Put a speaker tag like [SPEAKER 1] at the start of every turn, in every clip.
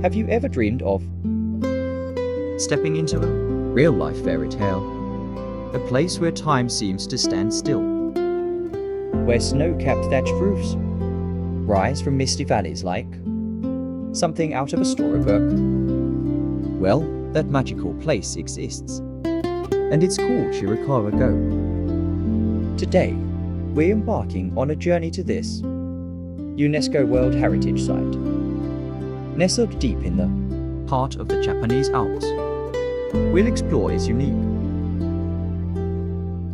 [SPEAKER 1] Have you ever dreamed of
[SPEAKER 2] stepping into a real-life fairy tale? A place where time seems to stand still.
[SPEAKER 1] where snow-capped thatched roofs rise from misty valleys like something out of a storybook?
[SPEAKER 2] Well, that magical place exists. And it's called Go.
[SPEAKER 1] Today, we're embarking on a journey to this UNESCO World Heritage Site. Nestled deep in the
[SPEAKER 2] Part of the Japanese Alps. We'll explore its unique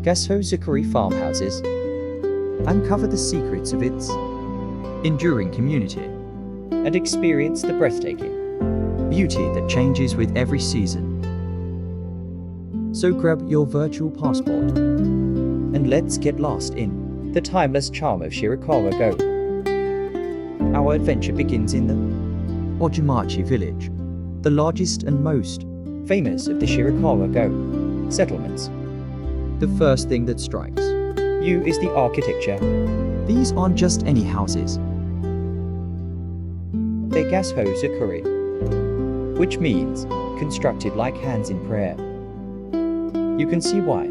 [SPEAKER 1] Zukuri farmhouses,
[SPEAKER 2] uncover the secrets of its enduring community,
[SPEAKER 1] and experience the breathtaking
[SPEAKER 2] beauty that changes with every season. So grab your virtual passport
[SPEAKER 1] and let's get lost in the timeless charm of Go. Our adventure begins in the
[SPEAKER 2] Ojimachi village, the largest and most
[SPEAKER 1] famous of the Go settlements.
[SPEAKER 2] The first thing that strikes
[SPEAKER 1] you is the architecture.
[SPEAKER 2] These aren't just any houses.
[SPEAKER 1] They're Zukuri, which means constructed like hands in prayer. You can see why.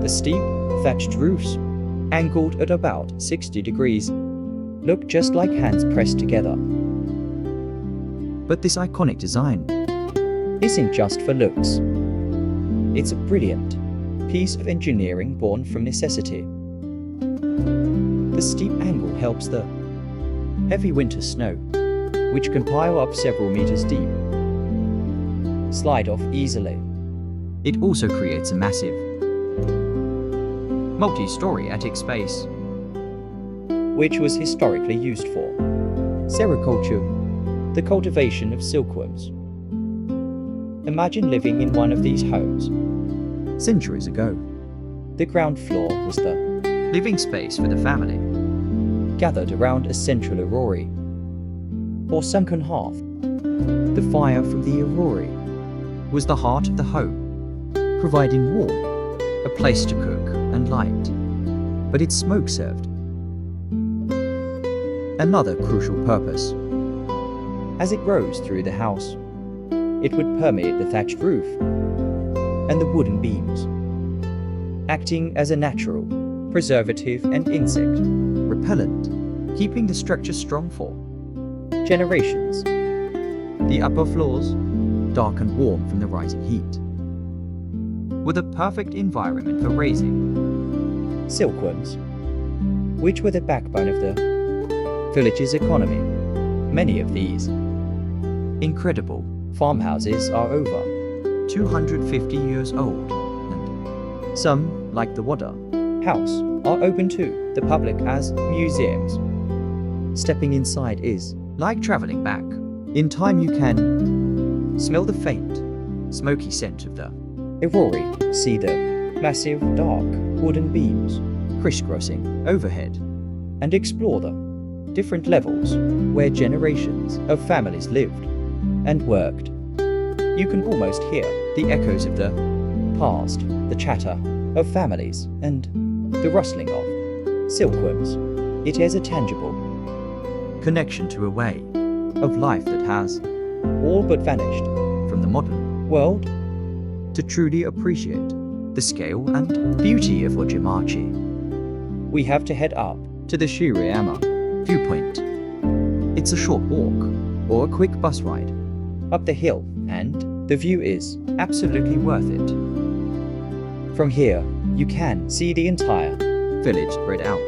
[SPEAKER 1] The steep, thatched roofs, angled at about 60 degrees, look just like hands pressed together.
[SPEAKER 2] But this iconic design
[SPEAKER 1] isn't just for looks. It's a brilliant piece of engineering born from necessity. The steep angle helps the heavy winter snow, which can pile up several meters deep, slide off easily.
[SPEAKER 2] It also creates a massive multi-story attic space,
[SPEAKER 1] which was historically used for sericulture, the cultivation of silkworms. Imagine living in one of these homes.
[SPEAKER 2] Centuries ago,
[SPEAKER 1] the ground floor was the
[SPEAKER 2] living space for the family,
[SPEAKER 1] gathered around a central orrery, or sunken hearth.
[SPEAKER 2] The fire from the orrery was the heart of the home, providing warmth, a place to cook and light, but its smoke served another crucial purpose.
[SPEAKER 1] As it rose through the house, it would permeate the thatched roof and the wooden beams, acting as a natural preservative and insect
[SPEAKER 2] repellent, keeping the structure strong for
[SPEAKER 1] generations.
[SPEAKER 2] The upper floors, dark and warm from the rising heat, were the perfect environment for raising
[SPEAKER 1] silkworms, which were the backbone of the village's economy. Many of these
[SPEAKER 2] incredible
[SPEAKER 1] farmhouses are over
[SPEAKER 2] 250 years old, and some, like the Wada
[SPEAKER 1] house, are open to the public as museums.
[SPEAKER 2] Stepping inside is like traveling back in time. You can
[SPEAKER 1] smell the faint,
[SPEAKER 2] smoky scent of the
[SPEAKER 1] orrery, see the massive, dark wooden beams
[SPEAKER 2] crisscrossing overhead,
[SPEAKER 1] and explore the different levels where generations of families lived and worked. You can almost hear the echoes of the past, the chatter of families, and the rustling of silkworms. It has a tangible
[SPEAKER 2] connection to a way of life that has
[SPEAKER 1] all but vanished
[SPEAKER 2] from the modern
[SPEAKER 1] world.
[SPEAKER 2] To truly appreciate the scale and beauty of Ojimachi,
[SPEAKER 1] we have to head up
[SPEAKER 2] to the Shirayama viewpoint. It's a short walk or a quick bus ride
[SPEAKER 1] up the hill, and the view is absolutely worth it. From here, you can see the entire
[SPEAKER 2] village spread out.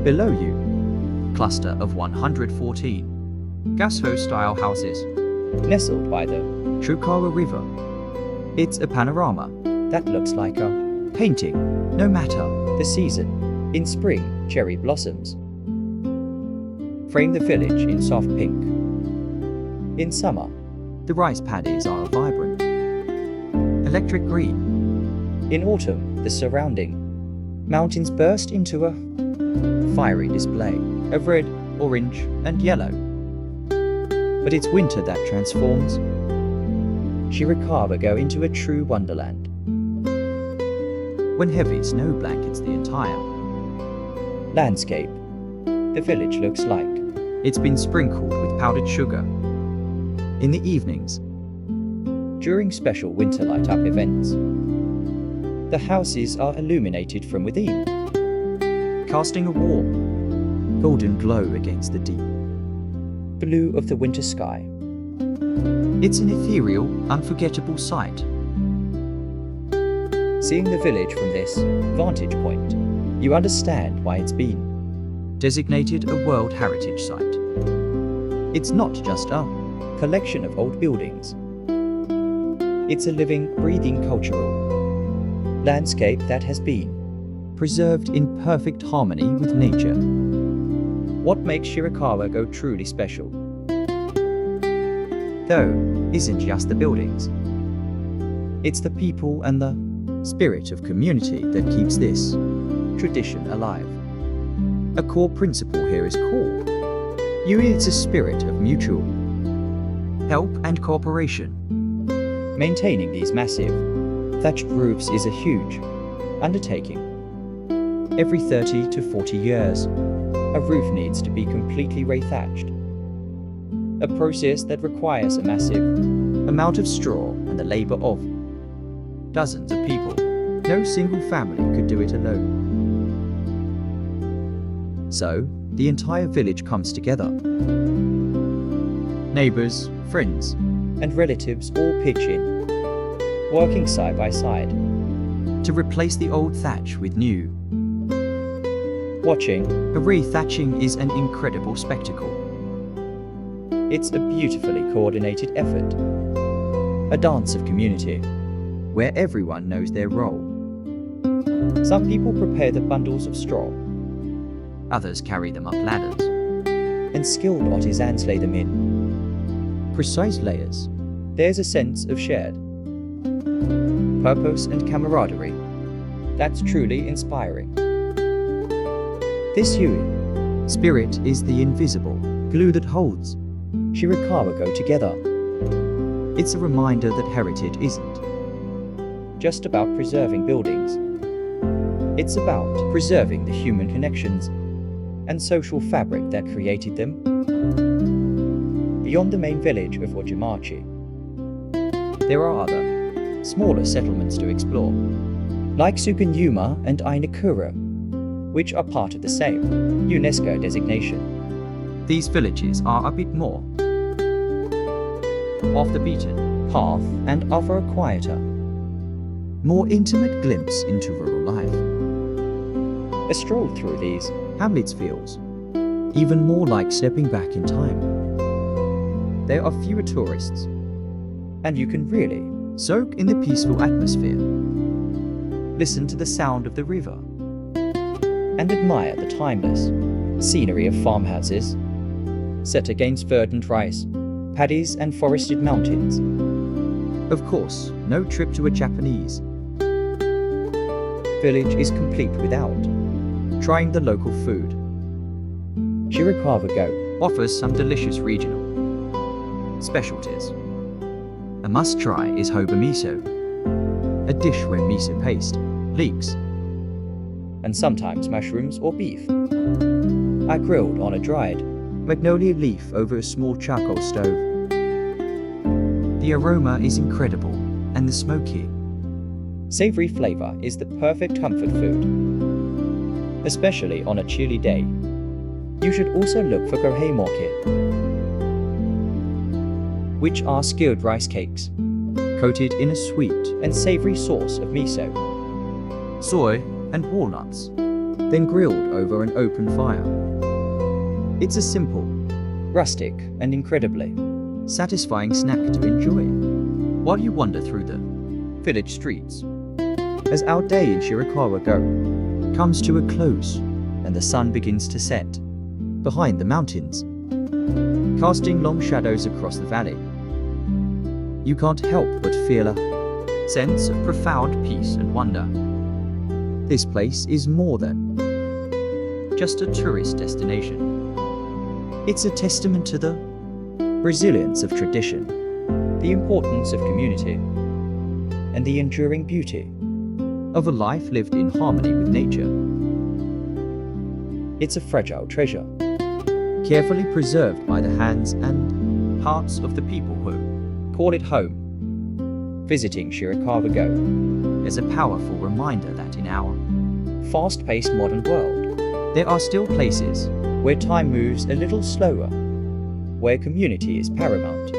[SPEAKER 2] Below you, cluster of 114 Gasso-style houses
[SPEAKER 1] nestled by the
[SPEAKER 2] Shokara River. It's a panorama
[SPEAKER 1] that looks like a
[SPEAKER 2] painting, no matter
[SPEAKER 1] the season. In spring, cherry blossoms frame the village in soft pink. In summer,
[SPEAKER 2] the rice paddies are vibrant electric green.
[SPEAKER 1] In autumn, the surrounding mountains burst into a fiery display of red, orange, and yellow. But it's winter that transforms Go into a true wonderland.
[SPEAKER 2] When heavy snow blankets the entire
[SPEAKER 1] landscape, the village looks like
[SPEAKER 2] it's been sprinkled with powdered sugar. In the evenings,
[SPEAKER 1] During special winter light-up events, the houses are illuminated from within,
[SPEAKER 2] casting a warm, golden glow against the deep
[SPEAKER 1] blue of the winter sky.
[SPEAKER 2] It's an ethereal, unforgettable sight.
[SPEAKER 1] Seeing the village from this vantage point, you understand why it's been
[SPEAKER 2] Designated a World Heritage Site. It's not just a
[SPEAKER 1] collection of old buildings. It's a living, breathing cultural landscape that has been
[SPEAKER 2] preserved in perfect harmony with nature.
[SPEAKER 1] what makes Shirakawa go truly special.
[SPEAKER 2] Though, isn't just the buildings. It's the people and the spirit of community that keeps this
[SPEAKER 1] Tradition alive.
[SPEAKER 2] A core principle here is core. It's a spirit of mutual help and cooperation.
[SPEAKER 1] Maintaining these massive thatched roofs is a huge undertaking. Every 30 to 40 years, a roof needs to be completely rethatched. A process that requires a massive
[SPEAKER 2] Amount of straw and the labor of dozens of people. No single family could do it alone. So, the entire village comes together. Neighbors, friends,
[SPEAKER 1] and relatives all pitch in, working side by side,
[SPEAKER 2] to replace the old thatch with new.
[SPEAKER 1] watching.
[SPEAKER 2] A re-thatching is an incredible spectacle.
[SPEAKER 1] It's a beautifully coordinated effort, a dance of community.
[SPEAKER 2] Where everyone knows their role.
[SPEAKER 1] Some people prepare the bundles of straw,
[SPEAKER 2] Others carry them up ladders.
[SPEAKER 1] and skilled artisans lay them in.
[SPEAKER 2] Precise layers.
[SPEAKER 1] There's a sense of shared purpose and camaraderie that's truly inspiring. This Yui
[SPEAKER 2] Spirit is the invisible glue that holds.
[SPEAKER 1] Shirakawa go together,
[SPEAKER 2] It's a reminder that heritage isn't
[SPEAKER 1] just about preserving buildings. It's about preserving the human connections and social fabric that created them. Beyond the main village of Wajimachi, there are other, smaller settlements to explore, like Sukanyuma and Ainakura, which are part of the same UNESCO designation.
[SPEAKER 2] These villages are a bit more off the beaten,
[SPEAKER 1] Path and offer a quieter,
[SPEAKER 2] more intimate glimpse into rural life.
[SPEAKER 1] a stroll through these
[SPEAKER 2] Hamlets feels even more like stepping back in time.
[SPEAKER 1] there are fewer tourists, and you can really
[SPEAKER 2] Soak in the peaceful atmosphere.
[SPEAKER 1] listen to the sound of the river and admire the timeless scenery of farmhouses set against verdant rice paddies and forested mountains.
[SPEAKER 2] Of course, no trip to a Japanese
[SPEAKER 1] Village is complete without
[SPEAKER 2] trying the local food.
[SPEAKER 1] Shirakawa Go
[SPEAKER 2] Offers some delicious regional specialties. A must-try is hoba miso, a dish where miso paste, leeks,
[SPEAKER 1] and sometimes mushrooms or beef are grilled on a dried
[SPEAKER 2] magnolia leaf over a small charcoal stove. The aroma is incredible, and the smoky,
[SPEAKER 1] savory flavor is the perfect comfort food, especially on a chilly day. You should also look for goheimoke, which are skilled rice cakes
[SPEAKER 2] coated in a sweet
[SPEAKER 1] and savory sauce of miso.
[SPEAKER 2] soy and walnuts, then grilled over an open fire. It's a simple,
[SPEAKER 1] Rustic and incredibly
[SPEAKER 2] satisfying snack to enjoy while you wander through the village streets. As our day in Shirakawa Go comes to a close and the sun begins to set behind the mountains, casting long shadows across the valley, you can't help but feel a sense of profound peace and wonder. This place is more than just a tourist destination. It's a testament to the
[SPEAKER 1] resilience of tradition, the importance of community, and the enduring beauty.
[SPEAKER 2] of a life lived in harmony with nature,
[SPEAKER 1] It's a fragile treasure,
[SPEAKER 2] carefully preserved by the hands and hearts of the people who
[SPEAKER 1] call it home. Visiting Shirakawa-go
[SPEAKER 2] is a powerful reminder that in our
[SPEAKER 1] fast-paced modern world,
[SPEAKER 2] there are still places
[SPEAKER 1] where time moves a little slower, where community is paramount,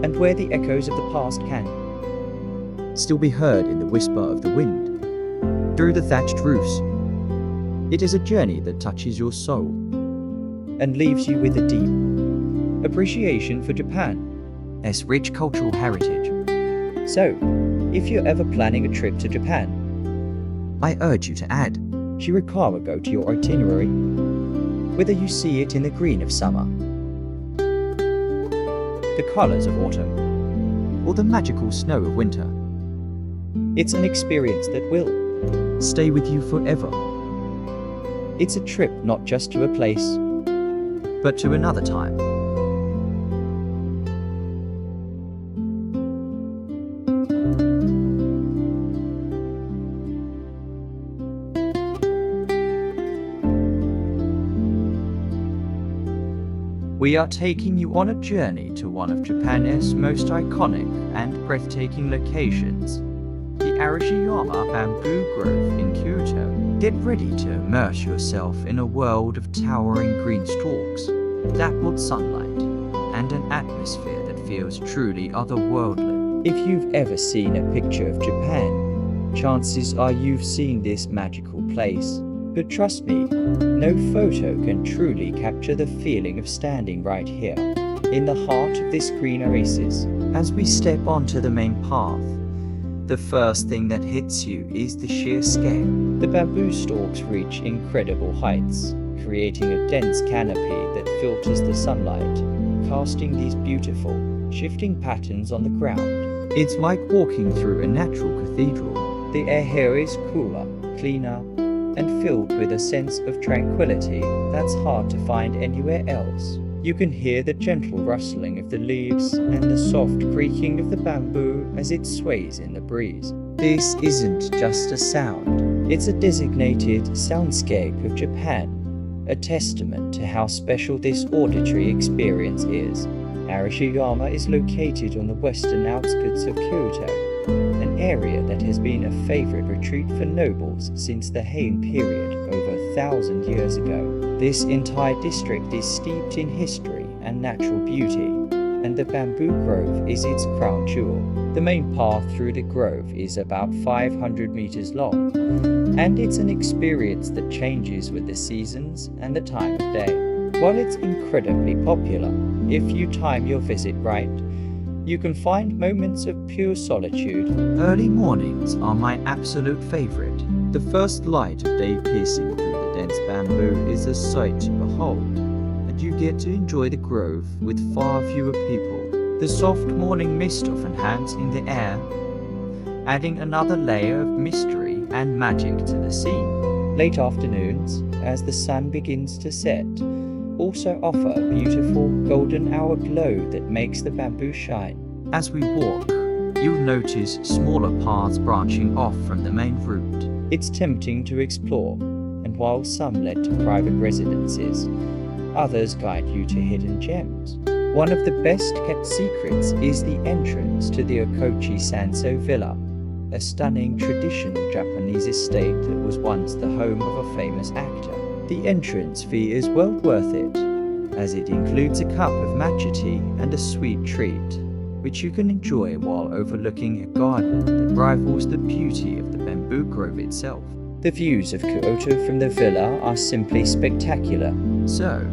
[SPEAKER 1] and where the echoes of the past can
[SPEAKER 2] still be heard in the whisper of the wind through the thatched roofs. It is a journey that touches your soul
[SPEAKER 1] and leaves you with a deep appreciation for Japan's
[SPEAKER 2] rich cultural heritage.
[SPEAKER 1] So, if you're ever planning a trip to Japan,
[SPEAKER 2] I urge you to add
[SPEAKER 1] Shirakawa-go to your itinerary, whether you see it in the green of summer, the colors of autumn,
[SPEAKER 2] or the magical snow of winter.
[SPEAKER 1] It's an experience that will
[SPEAKER 2] stay with you forever.
[SPEAKER 1] It's a trip not just to a place,
[SPEAKER 2] but to another time. We are taking you on a journey to one of Japan's most iconic and breathtaking locations, the Arashiyama Bamboo Grove in Kyoto. Get ready to immerse yourself in a world of towering green stalks, dappled sunlight, and an atmosphere that feels truly otherworldly.
[SPEAKER 1] If you've ever seen a picture of Japan, chances are you've seen this magical place. But trust me, no photo can truly capture the feeling of standing right here, in the heart of this green oasis.
[SPEAKER 2] As we step onto the main path, the first thing that hits you is the sheer scale.
[SPEAKER 1] The bamboo stalks reach incredible heights, creating a dense canopy that filters the sunlight, casting these beautiful, shifting patterns on the ground.
[SPEAKER 2] It's like walking through a natural cathedral.
[SPEAKER 1] The air here is cooler, cleaner, and filled with a sense of tranquility that's hard to find anywhere else. You can hear the gentle rustling of the leaves and the soft creaking of the bamboo as it sways in the breeze.
[SPEAKER 2] This isn't just a sound.
[SPEAKER 1] It's a designated soundscape of Japan, a testament to how special this auditory experience is. Arashiyama is located on the western outskirts of Kyoto, an area that has been a favorite retreat for nobles since the Heian period over 1,000 years ago. This entire district is steeped in history and natural beauty, and the bamboo grove is its crown jewel. The main path through the grove is about 500 meters long, and it's an experience that changes with the seasons and the time of day. While it's incredibly popular, if you time your visit right, you can find moments of pure solitude.
[SPEAKER 2] Early mornings are my absolute favorite. The first light of day piercing through the dense bamboo is a sight to behold, and you get to enjoy the grove with far fewer people. The soft morning mist often hangs in the air, adding another layer of mystery and magic to the scene.
[SPEAKER 1] Late afternoons, as the sun begins to set, also offer a beautiful golden hour glow that makes the bamboo shine.
[SPEAKER 2] As we walk, you'll notice smaller paths branching off from the main route.
[SPEAKER 1] It's tempting to explore, and while some lead to private residences, others guide you to hidden gems. One of the best kept secrets is the entrance to the Okochi Sanso Villa, a stunning traditional Japanese estate that was once the home of a famous actor. The entrance fee is well worth it, as it includes a cup of matcha tea and a sweet treat, which you can enjoy while overlooking a garden that rivals the beauty of the bamboo grove itself. The views of Kyoto from the villa are simply spectacular.
[SPEAKER 2] So,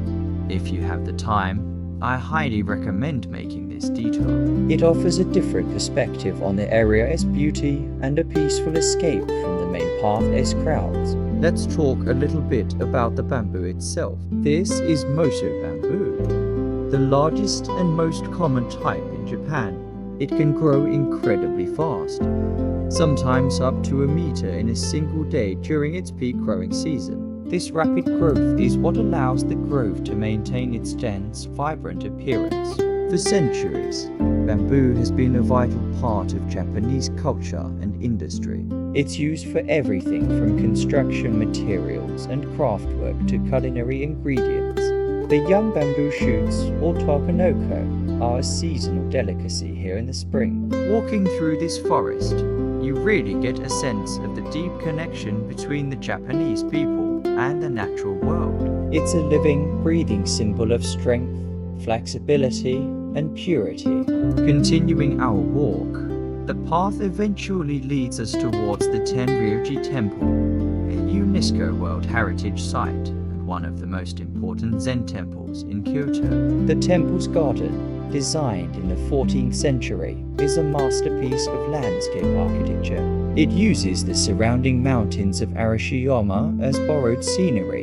[SPEAKER 2] if you have the time, I highly recommend making this detour.
[SPEAKER 1] It offers a different perspective on the area's beauty and a peaceful escape from the main path's crowds.
[SPEAKER 2] Let's talk a little bit about the bamboo itself. This is Moto bamboo, the largest and most common type in Japan. It can grow incredibly fast, sometimes up to a meter in a single day during its peak growing season. This rapid growth is what allows the grove to maintain its dense, vibrant appearance. For centuries, bamboo has been a vital part of Japanese culture and industry.
[SPEAKER 1] It's used for everything from construction materials and craftwork to culinary ingredients. The young bamboo shoots, or Takanoko, are a seasonal delicacy here in the spring.
[SPEAKER 2] Walking through this forest, you really get a sense of the deep connection between the Japanese people and the natural world.
[SPEAKER 1] It's a living, breathing symbol of strength, flexibility, and purity.
[SPEAKER 2] Continuing our walk, the path eventually leads us towards the Tenryuji Temple, a UNESCO World Heritage Site and one of the most important Zen temples in Kyoto.
[SPEAKER 1] The temple's garden, designed in the 14th century, is a masterpiece of landscape architecture. It uses the surrounding mountains of Arashiyama as borrowed scenery,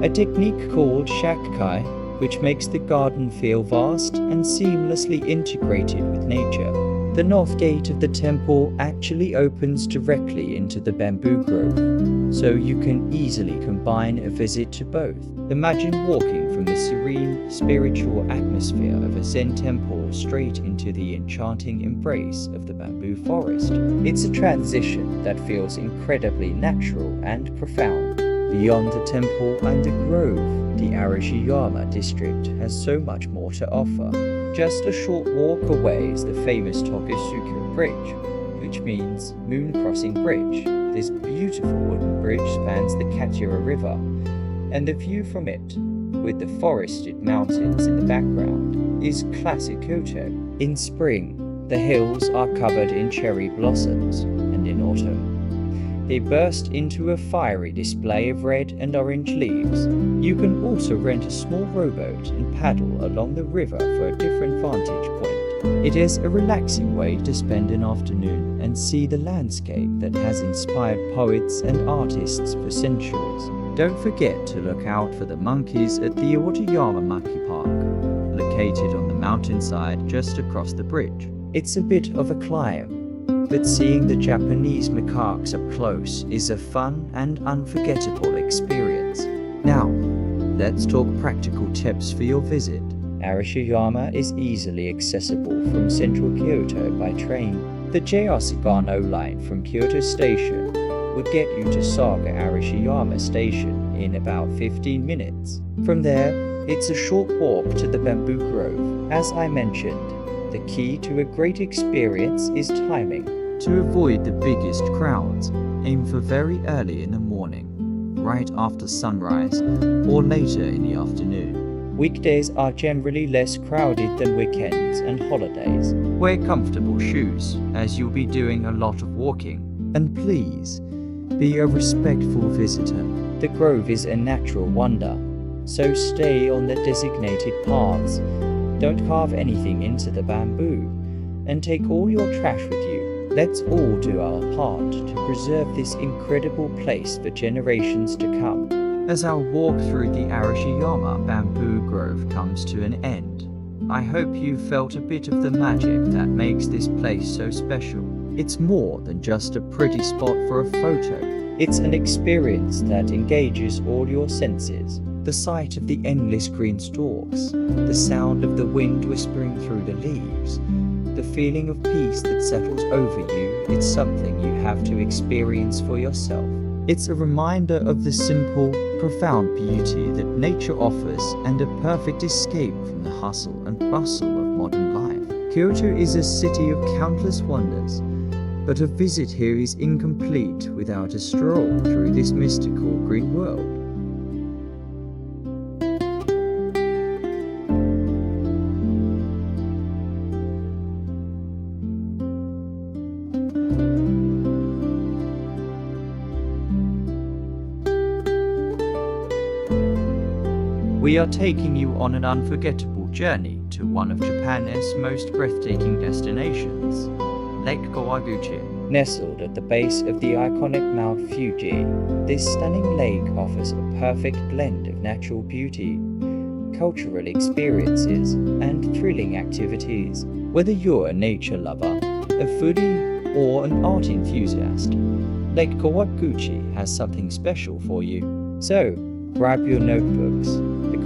[SPEAKER 1] a technique called shakukai, which makes the garden feel vast and seamlessly integrated with nature. The north gate of the temple actually opens directly into the bamboo grove, so you can easily combine a visit to both. Imagine walking from the serene, spiritual atmosphere of a Zen temple straight into the enchanting embrace of the bamboo forest. It's a transition that feels incredibly natural and profound. Beyond the temple and the grove, the Arashiyama district has so much more to offer. Just a short walk away is the famous Tokusuku Bridge, which means Moon Crossing Bridge. This beautiful wooden bridge spans the Katsura River, and the view from it, with the forested mountains in the background, is classic Kyoto. In spring, the hills are covered in cherry blossoms, and in autumn, they burst into a fiery display of red and orange leaves. You can also rent a small rowboat and paddle along the river for a different vantage point. It is a relaxing way to spend an afternoon and see the landscape that has inspired poets and artists for centuries. Don't forget to look out for the monkeys at the Iwatayama Monkey Park, located on the mountainside just across the bridge. It's a bit of a climb, but seeing the Japanese macaques up close is a fun and unforgettable experience. Now, let's talk practical tips for your visit. Arashiyama is easily accessible from central Kyoto by train. The JR Sugano line from Kyoto Station would get you to Saga Arashiyama Station in about 15 minutes. From there, it's a short walk to the bamboo grove. As I mentioned, the key to a great experience is timing.
[SPEAKER 2] To avoid the biggest crowds, aim for very early in the morning, right after sunrise, or later in the afternoon.
[SPEAKER 1] Weekdays are generally less crowded than weekends and holidays.
[SPEAKER 2] Wear comfortable shoes, as you'll be doing a lot of walking. And please, be a respectful visitor.
[SPEAKER 1] The grove is a natural wonder, so stay on the designated paths. Don't carve anything into the bamboo, and take all your trash with you. Let's all do our part to preserve this incredible place for generations to come.
[SPEAKER 2] As our walk through the Arashiyama bamboo grove comes to an end, I hope you felt a bit of the magic that makes this place so special. It's more than just a pretty spot for a photo.
[SPEAKER 1] It's an experience that engages all your senses.
[SPEAKER 2] The sight of the endless green stalks, the sound of the wind whispering through the leaves, the feeling of peace that settles over you, it's something you have to experience for yourself. It's a reminder of the simple, profound beauty that nature offers and a perfect escape from the hustle and bustle of modern life. Kyoto is a city of countless wonders, but a visit here is incomplete without a stroll through this mystical green world. We are taking you on an unforgettable journey to one of Japan's most breathtaking destinations, Lake Kawaguchi.
[SPEAKER 1] Nestled at the base of the iconic Mount Fuji, this stunning lake offers a perfect blend of natural beauty, cultural experiences, and thrilling activities. Whether you're a nature lover, a foodie, or an art enthusiast, Lake Kawaguchi has something special for you. So, grab your notebooks,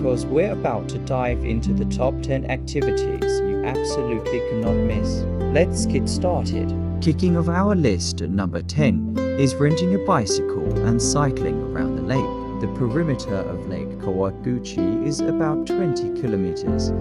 [SPEAKER 1] because we're about to dive into the top 10 activities you absolutely cannot miss. Let's get started.
[SPEAKER 2] Kicking off our list at number 10 is renting a bicycle and cycling around the lake. The perimeter of Lake Kawaguchi Kawaguchi is about 20 kilometers,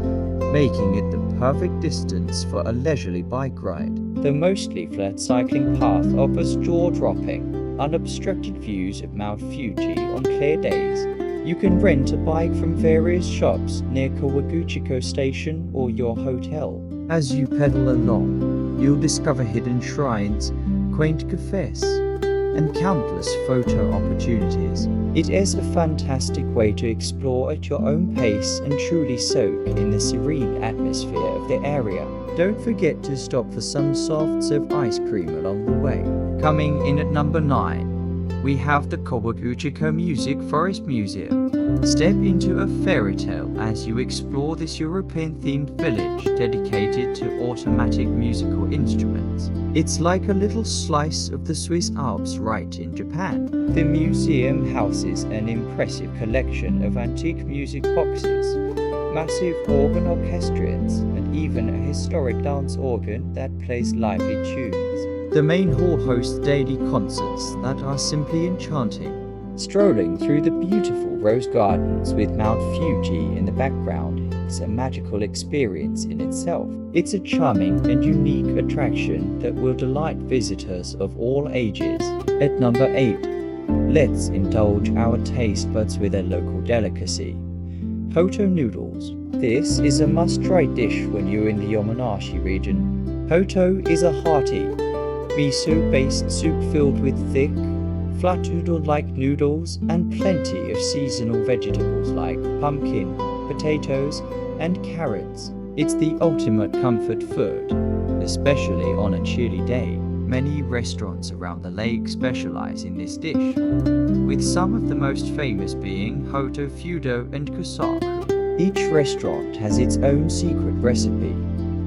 [SPEAKER 2] making it the perfect distance for a leisurely bike ride.
[SPEAKER 1] The mostly flat cycling path offers jaw-dropping, unobstructed views of Mount Fuji on clear days. You can rent a bike from various shops near Kawaguchiko Station or your hotel.
[SPEAKER 2] As you pedal along, you'll discover hidden shrines, quaint cafes, and countless photo opportunities.
[SPEAKER 1] It is a fantastic way to explore at your own pace and truly soak in the serene atmosphere of the area.
[SPEAKER 2] Don't forget to stop for some soft serve ice cream along the way. Coming in at number 9, we have the Kawaguchiko Music Forest Museum. Step into a fairy tale as you explore this European-themed village dedicated to automatic musical instruments. It's like a little slice of the Swiss Alps right in Japan.
[SPEAKER 1] The museum houses an impressive collection of antique music boxes, massive organ orchestrations, and even a historic dance organ that plays lively tunes.
[SPEAKER 2] The main hall hosts daily concerts that are simply enchanting.
[SPEAKER 1] Strolling through the beautiful rose gardens with Mount Fuji in the background is a magical experience in itself. It's a charming and unique attraction that will delight visitors of all ages. At number 8, let's indulge our taste buds with a local delicacy. Hoto noodles. This is a must-try dish when you're in the Yamanashi region. Hoto is a hearty, miso-based soup filled with thick, flat noodle-like noodles and plenty of seasonal vegetables like pumpkin, potatoes, and carrots. It's the ultimate comfort food, especially on a chilly day. Many restaurants around the lake specialize in this dish, with some of the most famous being Hoto Fudo and Kusaku. Each restaurant has its own secret recipe,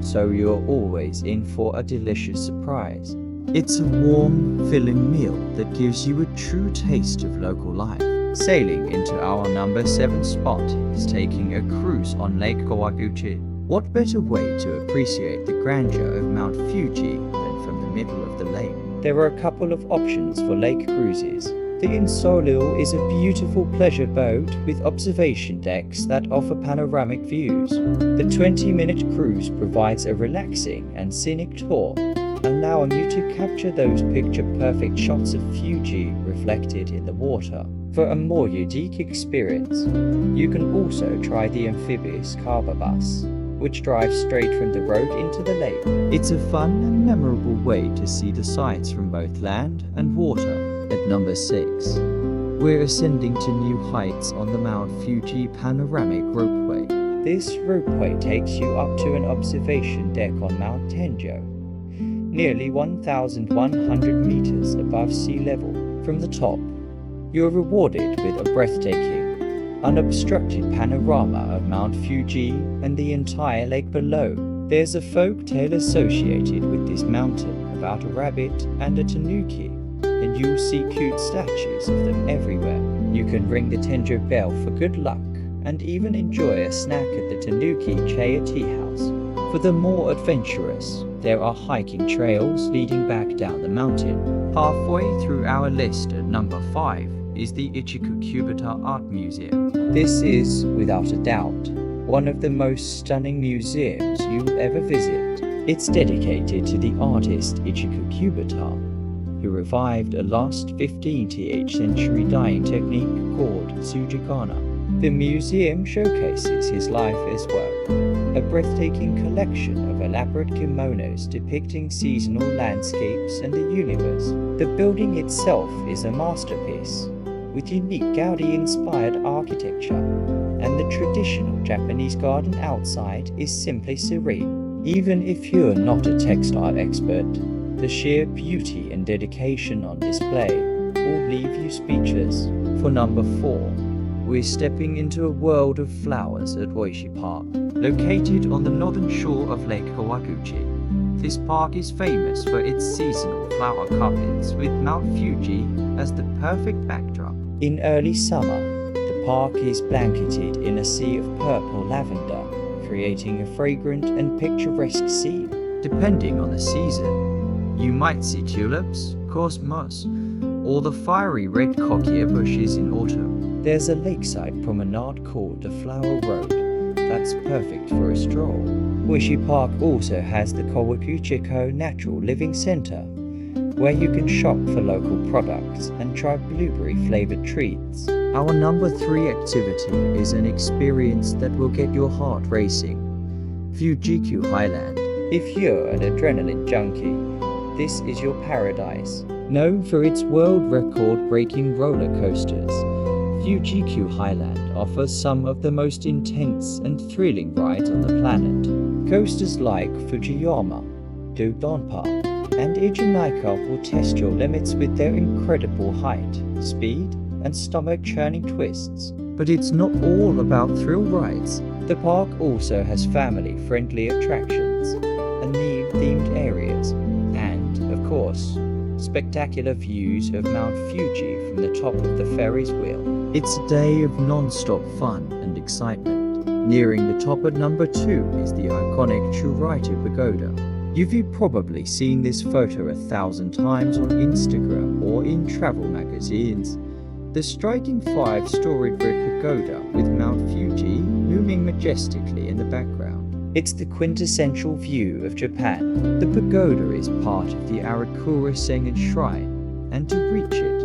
[SPEAKER 1] so you're always in for a delicious surprise.
[SPEAKER 2] It's a warm, filling meal that gives you a true taste of local life.
[SPEAKER 1] Sailing into our number 7 spot is taking a cruise on Lake Kawaguchi.
[SPEAKER 2] What better way to appreciate the grandeur of Mount Fuji than from the middle of the lake?
[SPEAKER 1] There are a couple of options for lake cruises. The Insolil is a beautiful pleasure boat with observation decks that offer panoramic views. The 20-minute cruise provides a relaxing and scenic tour, allowing you to capture those picture-perfect shots of Fuji reflected in the water. For a more unique experience, you can also try the amphibious Kaba bus, which drives straight from the road into the lake.
[SPEAKER 2] It's a fun and memorable way to see the sights from both land and water. At number 6, we're ascending to new heights on the Mount Fuji panoramic ropeway.
[SPEAKER 1] This ropeway takes you up to an observation deck on Mount Tenjo, nearly 1,100 meters above sea level. From the top, you're rewarded with a breathtaking, unobstructed panorama of Mount Fuji and the entire lake below. There's a folk tale associated with this mountain about a rabbit and a tanuki, and you'll see cute statues of them everywhere. You can ring the Tenjo bell for good luck and even enjoy a snack at the Tanuki Chaya Tea House. For the more adventurous, there are hiking trails leading back down the mountain.
[SPEAKER 2] Halfway through our list at number 5 is the Ichiku Kubota Art Museum.
[SPEAKER 1] This is, without a doubt, one of the most stunning museums you'll ever visit. It's dedicated to the artist Ichiku Kubota, who revived a lost 15th century dyeing technique called tsujigana. The museum showcases his life as work, a breathtaking collection of elaborate kimonos depicting seasonal landscapes and the universe. The building itself is a masterpiece, with unique Gaudi-inspired architecture, and the traditional Japanese garden outside is simply serene. Even if you're not a textile expert, the sheer beauty and dedication on display will leave you speechless. For number 4, we're stepping into a world of flowers at Oishi Park. Located on the northern shore of Lake Kawaguchi, this park is famous for its seasonal flower carpets with Mount Fuji as the perfect backdrop. In early summer, the park is blanketed in a sea of purple lavender, creating a fragrant and picturesque scene.
[SPEAKER 2] Depending on the season, you might see tulips, cosmos, or the fiery red cochlear bushes in autumn.
[SPEAKER 1] There's a lakeside promenade called the Flower Road that's perfect for a stroll. Uishi Park also has the Kawaguchiko Natural Living Center, where you can shop for local products and try blueberry-flavored treats.
[SPEAKER 2] Our number 3 activity is an experience that will get your heart racing. Fujiku Highland.
[SPEAKER 1] If you're an adrenaline junkie, this is your paradise. Known for its world record-breaking roller coasters, Fujiku Highland offers some of the most intense and thrilling rides on the planet. Coasters like Fujiyama, Dodonpa, and Ijunaika will test your limits with their incredible height, speed, and stomach-churning twists.
[SPEAKER 2] But it's not all about thrill rides.
[SPEAKER 1] The park also has family-friendly attractions, and themed areas, and, of course, spectacular views of Mount Fuji from the top of the Ferris wheel.
[SPEAKER 2] It's a day of non-stop fun and excitement. Nearing the top at number 2 is the iconic Churaito Pagoda. You've probably seen this photo 1,000 times on Instagram or in travel magazines. The striking 5-storied red pagoda with Mount Fuji looming majestically in the background.
[SPEAKER 1] It's the quintessential view of Japan. The pagoda is part of the Arakura Sengen Shrine, and to reach it,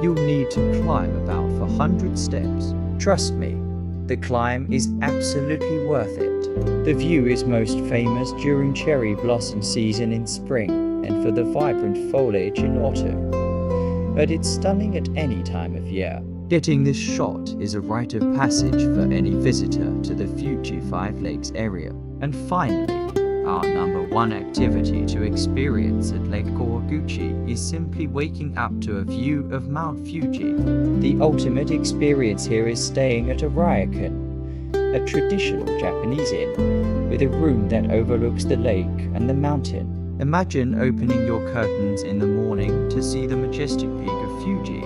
[SPEAKER 1] you'll need to climb about 400 steps. Trust me, the climb is absolutely worth it. The view is most famous during cherry blossom season in spring and for the vibrant foliage in autumn. But it's stunning at any time of year.
[SPEAKER 2] Getting this shot is a rite of passage for any visitor to the Fuji Five Lakes area. And finally, our number 1 activity to experience at Lake Kawaguchi is simply waking up to a view of Mount Fuji.
[SPEAKER 1] The ultimate experience here is staying at a ryokan, a traditional Japanese inn, with a room that overlooks the lake and the mountain.
[SPEAKER 2] Imagine opening your curtains in the morning to see the majestic peak of Fuji,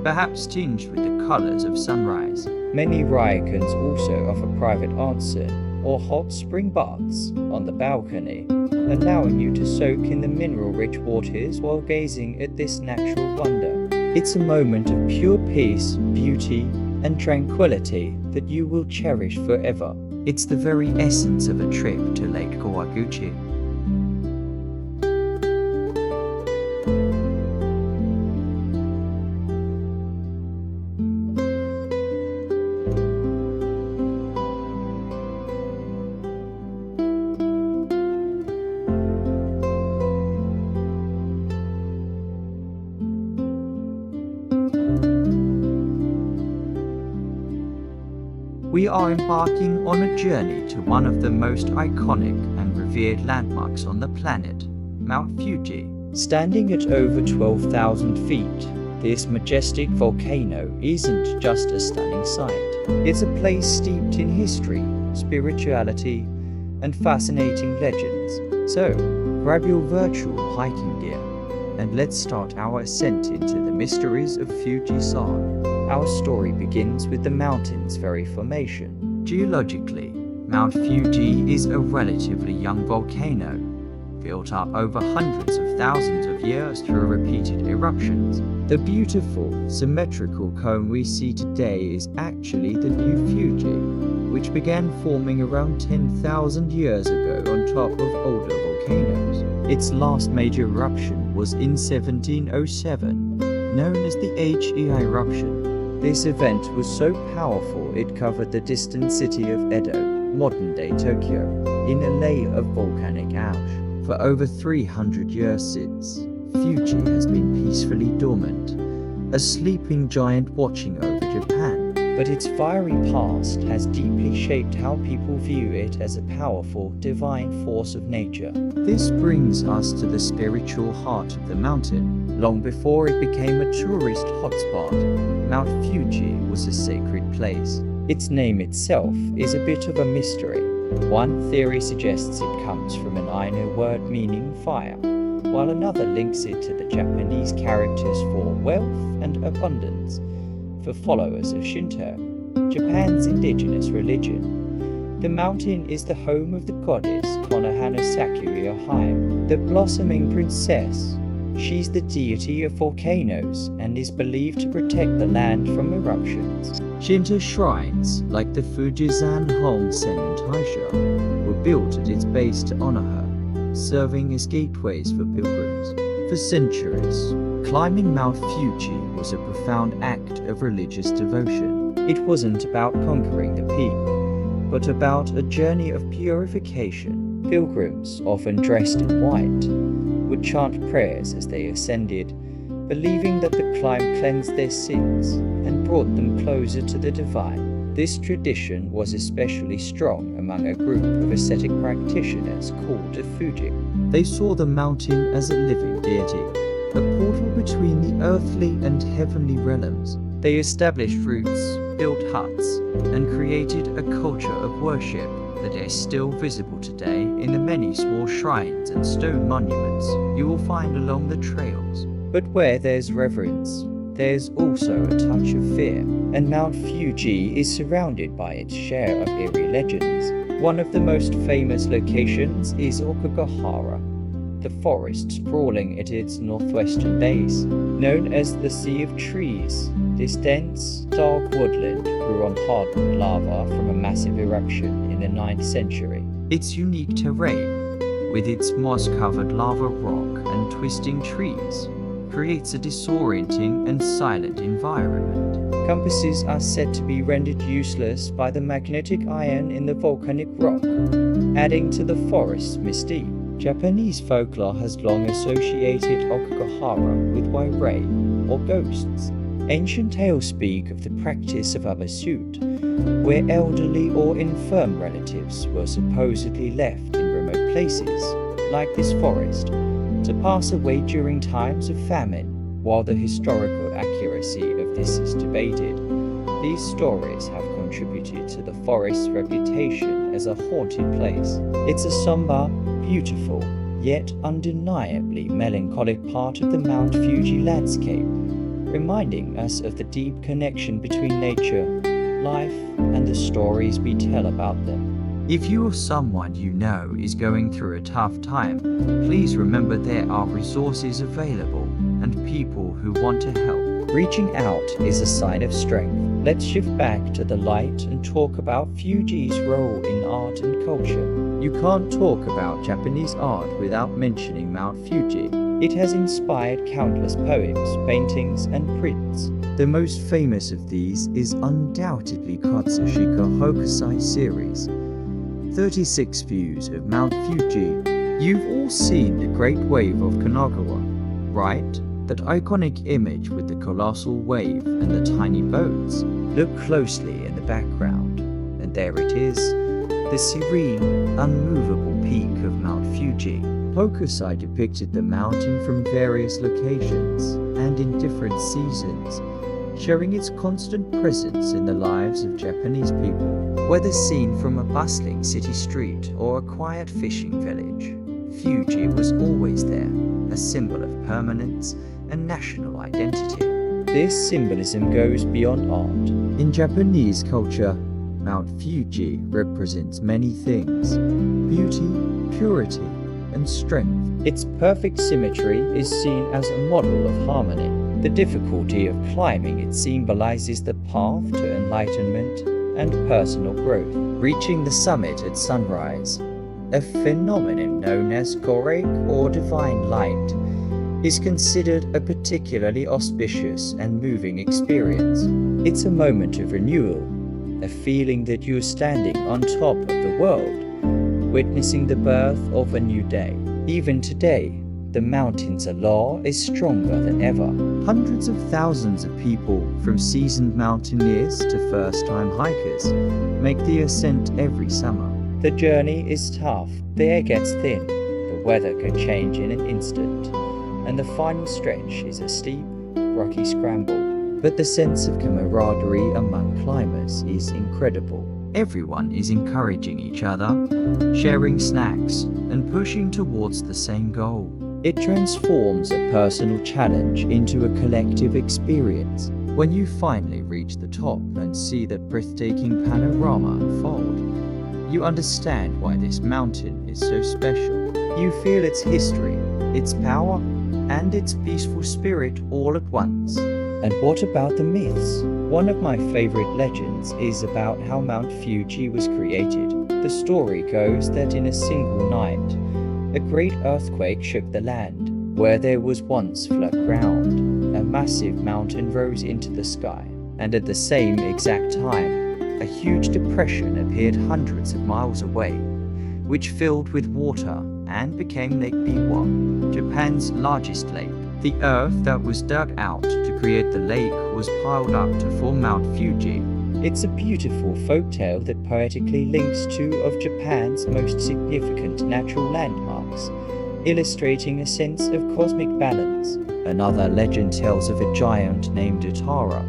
[SPEAKER 2] perhaps tinged with the colors of sunrise.
[SPEAKER 1] Many ryokans also offer private onsen or hot spring baths on the balcony, allowing you to soak in the mineral-rich waters while gazing at this natural wonder. It's a moment of pure peace, beauty, and tranquility that you will cherish forever.
[SPEAKER 2] It's the very essence of a trip to Lake Kawaguchi. We are embarking on a journey to one of the most iconic and revered landmarks on the planet, Mount Fuji.
[SPEAKER 1] Standing at over 12,000 feet, this majestic volcano isn't just a stunning sight. It's a place steeped in history, spirituality, and fascinating legends. So, grab your virtual hiking gear, and let's start our ascent into the mysteries of Fujisan. Our story begins with the mountain's very formation.
[SPEAKER 2] Geologically, Mount Fuji is a relatively young volcano, built up over hundreds of thousands of years through repeated eruptions. The beautiful, symmetrical cone we see today is actually the new Fuji, which began forming around 10,000 years ago on top of older volcanoes. Its last major eruption was in 1707, known as the Hei eruption.
[SPEAKER 1] This event was so powerful it covered the distant city of Edo, modern-day Tokyo, in a layer of volcanic ash.
[SPEAKER 2] For over 300 years since, Fuji has been peacefully dormant, a sleeping giant watching over Japan.
[SPEAKER 1] But its fiery past has deeply shaped how people view it as a powerful, divine force of nature.
[SPEAKER 2] This brings us to the spiritual heart of the mountain.
[SPEAKER 1] Long before it became a tourist hotspot, Mount Fuji was a sacred place. Its name itself is a bit of a mystery. One theory suggests it comes from an Ainu word meaning fire, while another links it to the Japanese characters for wealth and abundance. For followers of Shinto, Japan's indigenous religion, the mountain is the home of the goddess Konohana Sakura Haim, the blossoming princess, She's the deity of volcanoes and is believed to protect the land from eruptions.
[SPEAKER 2] Shinto shrines, like the Fujizan Onsen in Taisha, were built at its base to honor her, serving as gateways for pilgrims. For centuries, climbing Mount Fuji was a profound act of religious devotion.
[SPEAKER 1] It wasn't about conquering the peak, but about a journey of purification. Pilgrims, often dressed in white, would chant prayers as they ascended, believing that the climb cleansed their sins and brought them closer to the divine. This tradition was especially strong among a group of ascetic practitioners called the Fuji.
[SPEAKER 2] They saw the mountain as a living deity, a portal between the earthly and heavenly realms.
[SPEAKER 1] They established routes, built huts, and created a culture of worship that is still visible today in the many small shrines and stone monuments you will find along the trails. But where there's reverence, there's also a touch of fear, and Mount Fuji is surrounded by its share of eerie legends. One of the most famous locations is Okigahara, the forest sprawling at its northwestern base. Known as the Sea of Trees, this dense, dark woodland grew on hardened lava from a massive eruption in the 9th century.
[SPEAKER 2] Its unique terrain, with its moss-covered lava rock and twisting trees, creates a disorienting and silent environment.
[SPEAKER 1] Compasses are said to be rendered useless by the magnetic iron in the volcanic rock, adding to the forest's mystique. Japanese folklore has long associated Okigahara with wairei, or ghosts. Ancient tales speak of the practice of abasute, where elderly or infirm relatives were supposedly left in remote places, like this forest, to pass away during times of famine. While the historical accuracy of this is debated, these stories have contributed to the forest's reputation as a haunted place. It's a somber, beautiful, yet undeniably melancholic part of the Mount Fuji landscape, reminding us of the deep connection between nature, life, and the stories we tell about them.
[SPEAKER 2] If you or someone you know is going through a tough time, please remember there are resources available and people who want to help.
[SPEAKER 1] Reaching out is a sign of strength. Let's shift back to the light and talk about Fuji's role in art and culture.
[SPEAKER 2] You can't talk about Japanese art without mentioning Mount Fuji.
[SPEAKER 1] It has inspired countless poems, paintings, and prints.
[SPEAKER 2] The most famous of these is undoubtedly Katsushika Hokusai's series, 36 Views of Mount Fuji. You've all seen the Great Wave of Kanagawa, right? That iconic image with the colossal wave and the tiny boats.
[SPEAKER 1] Look closely in the background, and there it is, the serene, unmovable peak of Mount Fuji.
[SPEAKER 2] Hokusai depicted the mountain from various locations and in different seasons, showing its constant presence in the lives of Japanese people.
[SPEAKER 1] Whether seen from a bustling city street or a quiet fishing village, Fuji was always there, a symbol of permanence and national identity. This symbolism goes beyond art.
[SPEAKER 2] In Japanese culture, Mount Fuji represents many things: beauty, purity, and strength.
[SPEAKER 1] Its perfect symmetry is seen as a model of harmony. The difficulty of climbing it symbolizes the path to enlightenment and personal growth. Reaching the summit at sunrise, a phenomenon known as Korek or divine light, is considered a particularly auspicious and moving experience. It's a moment of renewal, a feeling that you're standing on top of the world, witnessing the birth of a new day. Even today, the mountain's allure is stronger than ever.
[SPEAKER 2] Hundreds of thousands of people, from seasoned mountaineers to first-time hikers, make the ascent every summer.
[SPEAKER 1] The journey is tough, the air gets thin, the weather can change in an instant, and the final stretch is a steep, rocky scramble. But the sense of camaraderie among climbers is incredible.
[SPEAKER 2] Everyone is encouraging each other, sharing snacks, and pushing towards the same goal.
[SPEAKER 1] It transforms a personal challenge into a collective experience.
[SPEAKER 2] When you finally reach the top and see that breathtaking panorama unfold, you understand why this mountain is so special.
[SPEAKER 1] You feel its history, its power,
[SPEAKER 2] and its peaceful spirit all at once.
[SPEAKER 1] And what about the myths? One of my favorite legends is about how Mount Fuji was created. The story goes that in a single night, a great earthquake shook the land. Where there was once flat ground, a massive mountain rose into the sky, and at the same exact time, a huge depression appeared hundreds of miles away, which filled with water and became Lake Biwa, Japan's largest lake. The earth that was dug out to create the lake was piled up to form Mount Fuji. It's a beautiful folktale that poetically links two of Japan's most significant natural landmarks, illustrating a sense of cosmic balance.
[SPEAKER 2] Another legend tells of a giant named Utara,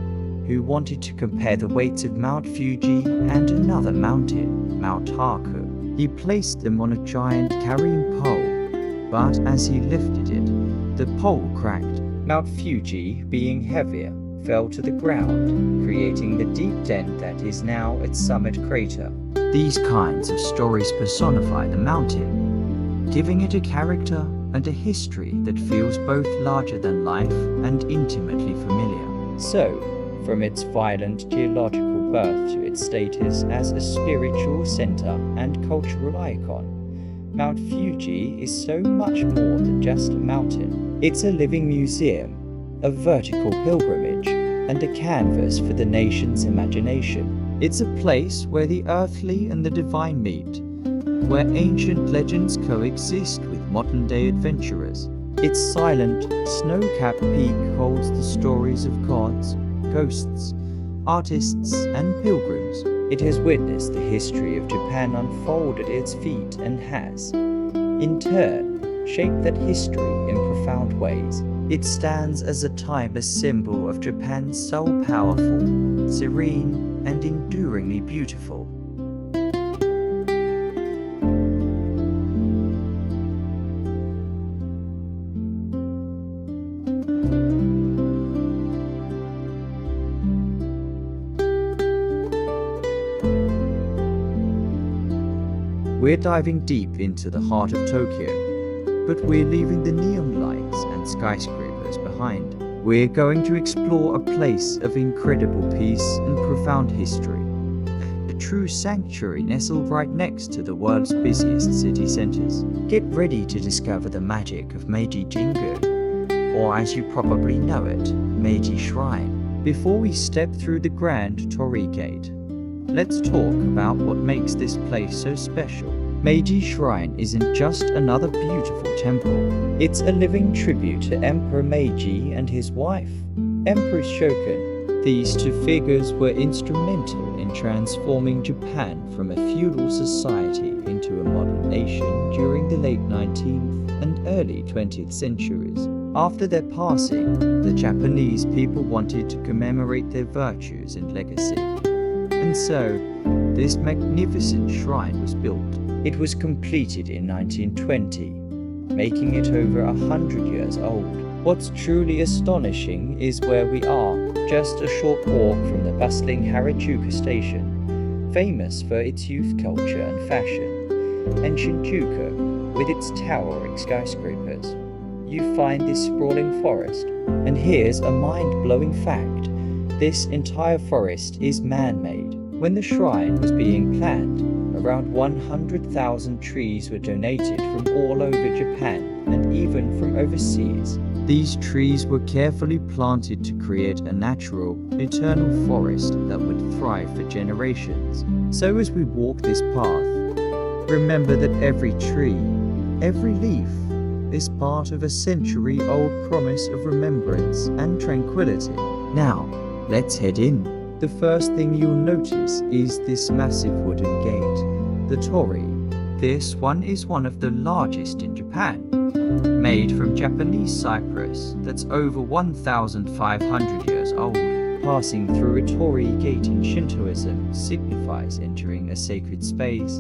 [SPEAKER 2] who wanted to compare the weights of Mount Fuji and another mountain, Mount Rokko. He placed them on a giant carrying pole, but as he lifted it, the pole cracked.
[SPEAKER 1] Mount Fuji, being heavier, fell to the ground, creating the deep dent that is now its summit crater.
[SPEAKER 2] These kinds of stories personify the mountain, giving it a character and a history that feels both larger than life and intimately familiar.
[SPEAKER 1] So, from its violent geological birth to its status as a spiritual center and cultural icon, Mount Fuji is so much more than just a mountain. It's a living museum, a vertical pilgrimage, and a canvas for the nation's imagination. It's a place where the earthly and the divine meet, where ancient legends coexist with modern-day adventurers. Its silent, snow-capped peak holds the stories of gods, ghosts, artists, and pilgrims. It has witnessed the history of Japan unfold at its feet and has, in turn, shaped that history in profound ways.
[SPEAKER 2] It stands as a timeless symbol of Japan's so powerful, serene, and enduringly beautiful. We're diving deep into the heart of Tokyo, but we're leaving the neon lights and skyscrapers behind. We're going to explore a place of incredible peace and profound history, a true sanctuary nestled right next to the world's busiest city centers. Get ready to discover the magic of Meiji Jingu, or as you probably know it, Meiji Shrine. Before we step through the grand Torii Gate, let's talk about what makes this place so special. Meiji Shrine isn't just another beautiful temple.
[SPEAKER 1] It's a living tribute to Emperor Meiji and his wife, Empress Shokan. These two figures were instrumental in transforming Japan from a feudal society into a modern nation during the late 19th and early 20th centuries. After their passing, the Japanese people wanted to commemorate their virtues and legacy. And so, this magnificent shrine was built. It was completed in 1920, making it over 100 years old. What's truly astonishing is where we are, just a short walk from the bustling Harajuku station, famous for its youth culture and fashion, and Shinjuku, with its towering skyscrapers. You find this sprawling forest, and here's a mind-blowing fact. This entire forest is man-made. When the shrine was being planned, around 100,000 trees were donated from all over Japan and even from overseas. These trees were carefully planted to create a natural, eternal forest that would thrive for generations. So as we walk this path, remember that every tree, every leaf, is part of a century-old promise of remembrance and tranquility. Now, let's head in. The first thing you'll notice is this massive wooden gate, the torii. This one is one of the largest in Japan, made from Japanese cypress that's over 1,500 years old. Passing through a torii gate in Shintoism signifies entering a sacred space,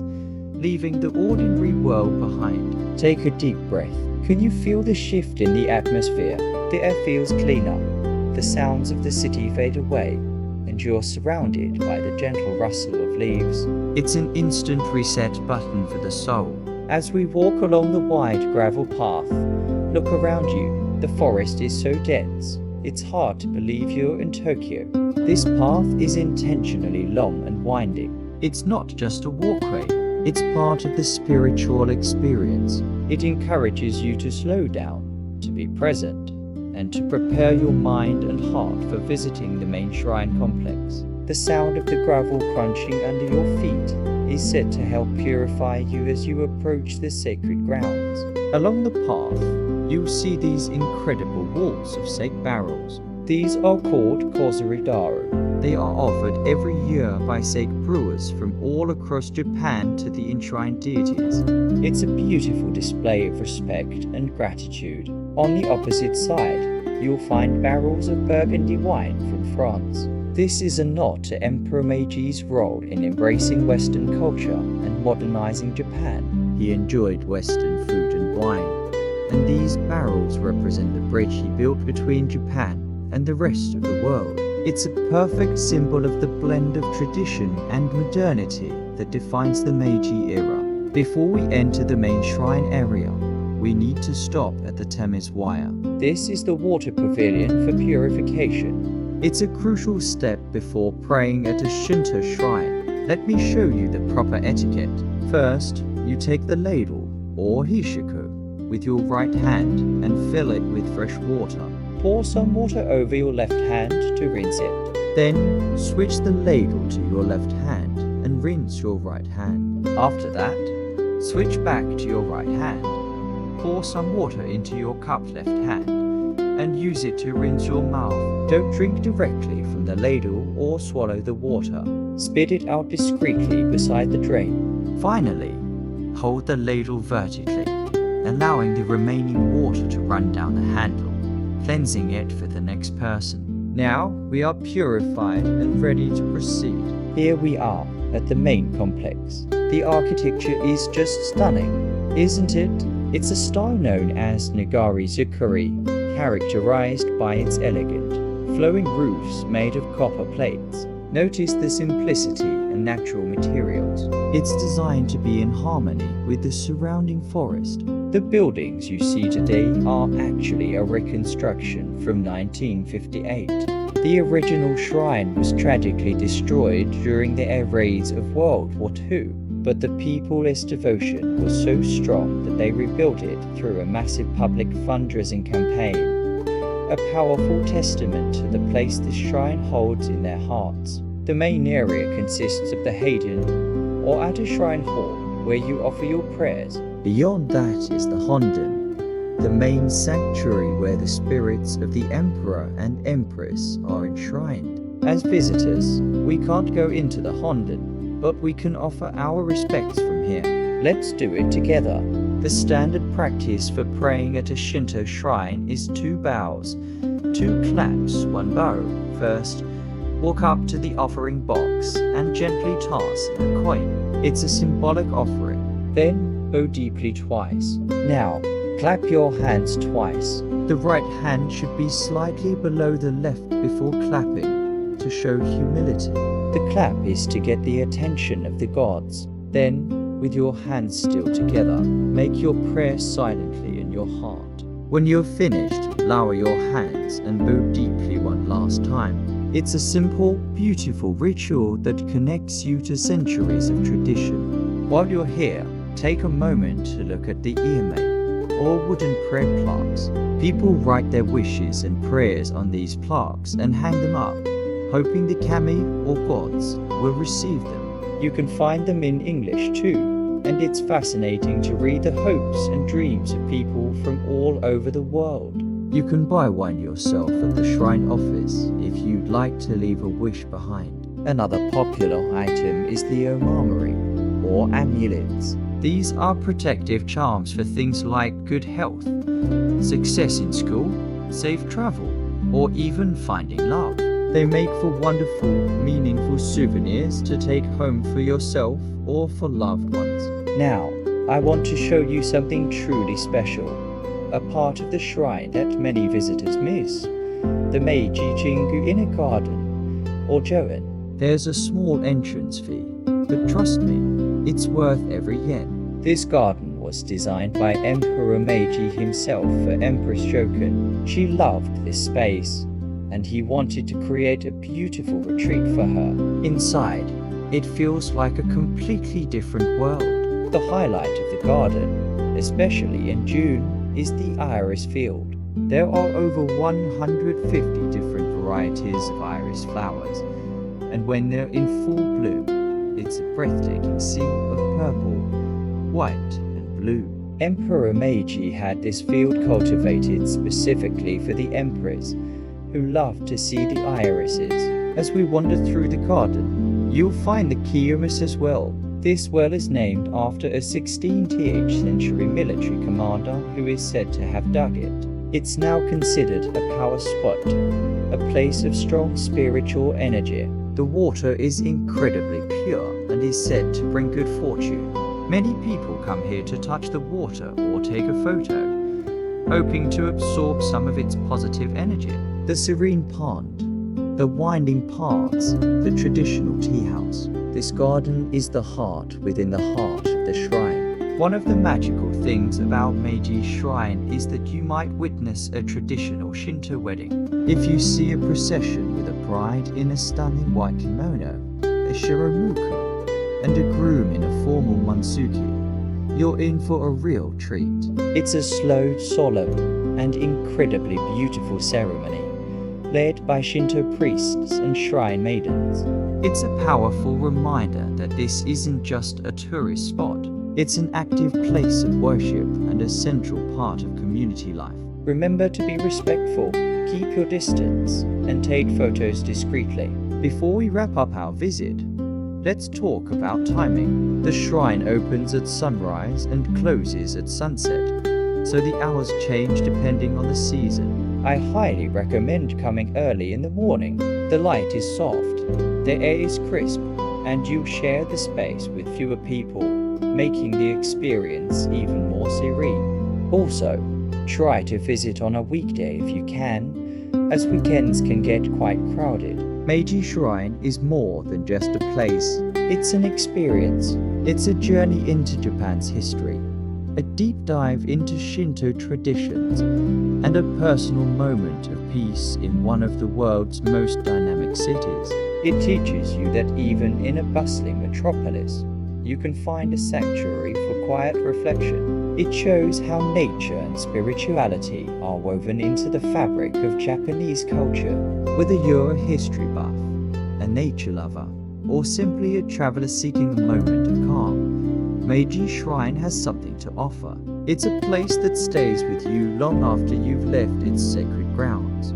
[SPEAKER 1] leaving the ordinary world behind. Take a deep breath. Can you feel the shift in the atmosphere? The air feels cleaner. The sounds of the city fade away, and you're surrounded by the gentle rustle of leaves.
[SPEAKER 2] It's an instant reset button for the soul.
[SPEAKER 1] As we walk along the wide gravel path, look around you. The forest is so dense, it's hard to believe you're in Tokyo. This path is intentionally long and winding.
[SPEAKER 2] It's not just a walkway, it's part of the spiritual experience.
[SPEAKER 1] It encourages you to slow down, to be present, and to prepare your mind and heart for visiting the main shrine complex. The sound of the gravel crunching under your feet is said to help purify you as you approach the sacred grounds.
[SPEAKER 2] Along the path, you'll see these incredible walls of sake barrels.
[SPEAKER 1] These are called kozuridaro.
[SPEAKER 2] They are offered every year by sake brewers from all across Japan to the enshrined deities.
[SPEAKER 1] It's a beautiful display of respect and gratitude. On the opposite side, you'll find barrels of Burgundy wine from France. This is a nod to Emperor Meiji's role in embracing Western culture and modernizing Japan.
[SPEAKER 2] He enjoyed Western food and wine, and these barrels represent the bridge he built between Japan and the rest of the world. It's a perfect symbol of the blend of tradition and modernity that defines the Meiji era. Before we enter the main shrine area, we need to stop at the Temeswaya.
[SPEAKER 1] This is the water pavilion for purification.
[SPEAKER 2] It's a crucial step before praying at a Shinto shrine. Let me show you the proper etiquette. First, you take the ladle, or hishiko, with your right hand and fill it with fresh water.
[SPEAKER 1] Pour some water over your left hand to rinse it.
[SPEAKER 2] Then, switch the ladle to your left hand and rinse your right hand. After that, switch back to your right hand. Pour some water into your cupped left hand and use it to rinse your mouth.
[SPEAKER 1] Don't drink directly from the ladle or swallow the water. Spit it out discreetly beside the drain.
[SPEAKER 2] Finally, hold the ladle vertically, allowing the remaining water to run down the handle, cleansing it for the next person. Now we are purified and ready to proceed.
[SPEAKER 1] Here we are at the main complex. The architecture is just stunning, isn't it? It's a style known as Nagari-zukuri, characterized by its elegant, flowing roofs made of copper plates. Notice the simplicity and natural materials.
[SPEAKER 2] It's designed to be in harmony with the surrounding forest.
[SPEAKER 1] The buildings you see today are actually a reconstruction from 1958. The original shrine was tragically destroyed during the air raids of World War II, but the people's devotion was so strong that they rebuilt it through a massive public fundraising campaign, a powerful testament to the place this shrine holds in their hearts. The main area consists of the Hayden, or Ata Shrine Hall, where you offer your prayers.
[SPEAKER 2] Beyond that is the Honden, the main sanctuary where the spirits of the Emperor and Empress are enshrined.
[SPEAKER 1] As visitors, we can't go into the Honden, but we can offer our respects from here. Let's do it together. The standard practice for praying at a Shinto shrine is 2 bows, 2 claps, 1 bow. First, walk up to the offering box and gently toss in a coin. It's a symbolic offering. Then, bow deeply twice. Now, clap your hands twice.
[SPEAKER 2] The right hand should be slightly below the left before clapping, to show humility.
[SPEAKER 1] The clap is to get the attention of the gods. Then, with your hands still together, make your prayer silently in your heart.
[SPEAKER 2] When you're finished, lower your hands and bow deeply one last time. It's a simple, beautiful ritual that connects you to centuries of tradition.
[SPEAKER 1] While you're here, take a moment to look at the ime, or wooden prayer plaques.
[SPEAKER 2] People write their wishes and prayers on these plaques and hang them up, hoping the kami, or gods, will receive them.
[SPEAKER 1] You can find them in English too, and it's fascinating to read the hopes and dreams of people from all over the world.
[SPEAKER 2] You can buy one yourself at the shrine office if you'd like to leave a wish behind.
[SPEAKER 1] Another popular item is the omamori, or amulets.
[SPEAKER 2] These are protective charms for things like good health, success in school, safe travel, or even finding love. They make for wonderful, meaningful souvenirs to take home for yourself or for loved ones.
[SPEAKER 1] Now, I want to show you something truly special, a part of the shrine that many visitors miss, the Meiji Jingu Inner Garden, or Joen.
[SPEAKER 2] There's a small entrance fee, but trust me, it's worth every yen.
[SPEAKER 1] This garden was designed by Emperor Meiji himself for Empress Shokan. She loved this space, and he wanted to create a beautiful retreat for her.
[SPEAKER 2] Inside, it feels like a completely different world.
[SPEAKER 1] The highlight of the garden, especially in June, is the iris field.
[SPEAKER 2] There are over 150 different varieties of iris flowers, and when they're in full bloom, it's a breathtaking sea of purple, white, and blue.
[SPEAKER 1] Emperor Meiji had this field cultivated specifically for the emperors, who loved to see the irises.
[SPEAKER 2] As we wander through the garden, you'll find the Kiyomis well.
[SPEAKER 1] This well is named after a 16th century military commander who is said to have dug it. It's now considered a power spot, a place of strong spiritual energy.
[SPEAKER 2] The water is incredibly pure and is said to bring good fortune. Many people come here to touch the water or take a photo, hoping to absorb some of its positive energy.
[SPEAKER 1] The serene pond,
[SPEAKER 2] the winding paths, the traditional tea house.
[SPEAKER 1] This garden is the heart within the heart of the shrine.
[SPEAKER 2] One of the magical things about Meiji's shrine is that you might witness a traditional Shinto wedding. If you see a procession with a bride in a stunning white kimono, a shiramuko, and a groom in a formal mansuki, you're in for a real treat.
[SPEAKER 1] It's a slow, solemn, and incredibly beautiful ceremony, led by Shinto priests and shrine maidens.
[SPEAKER 2] It's a powerful reminder that this isn't just a tourist spot. It's an active place of worship and a central part of community life.
[SPEAKER 1] Remember to be respectful, keep your distance, and take photos discreetly.
[SPEAKER 2] Before we wrap up our visit, let's talk about timing. The shrine opens at sunrise and closes at sunset, so the hours change depending on the season.
[SPEAKER 1] I highly recommend coming early in the morning. The light is soft, the air is crisp, and you share the space with fewer people, making the experience even more serene. Also, try to visit on a weekday if you can, as weekends can get quite crowded.
[SPEAKER 2] Meiji Shrine is more than just a place.
[SPEAKER 1] It's an experience.
[SPEAKER 2] It's a journey into Japan's history, a deep dive into Shinto traditions, and a personal moment of peace in one of the world's most dynamic cities.
[SPEAKER 1] It teaches you that even in a bustling metropolis, you can find a sanctuary for quiet reflection. It shows how nature and spirituality are woven into the fabric of Japanese culture.
[SPEAKER 2] Whether you're a history buff, a nature lover, or simply a traveler seeking a moment of calm, Meiji Shrine has something to offer. It's a place that stays with you long after you've left its sacred grounds.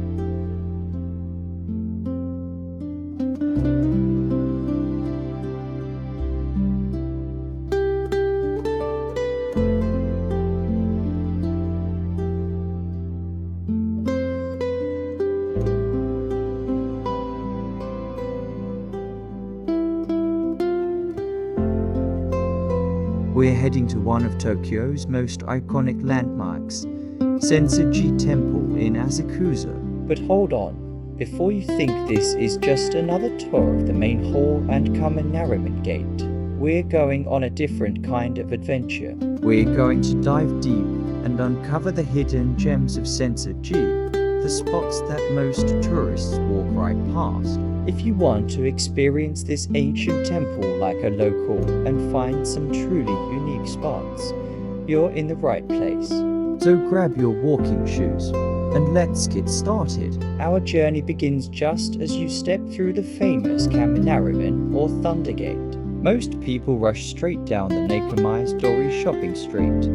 [SPEAKER 2] We're heading to one of Tokyo's most iconic landmarks, Sensoji Temple in Asakusa.
[SPEAKER 1] But hold on, before you think this is just another tour of the main hall and panoramic gate, we're going on a different kind of adventure.
[SPEAKER 2] We're going to dive deep and uncover the hidden gems of Sensoji, the spots that most tourists walk right past.
[SPEAKER 1] If you want to experience this ancient temple like a local and find some truly unique spots, you're in the right place.
[SPEAKER 2] So grab your walking shoes and let's get started.
[SPEAKER 1] Our journey begins just as you step through the famous Kaminariman or Thunder Gate. Most people rush straight down the Nakamai-Dori shopping street,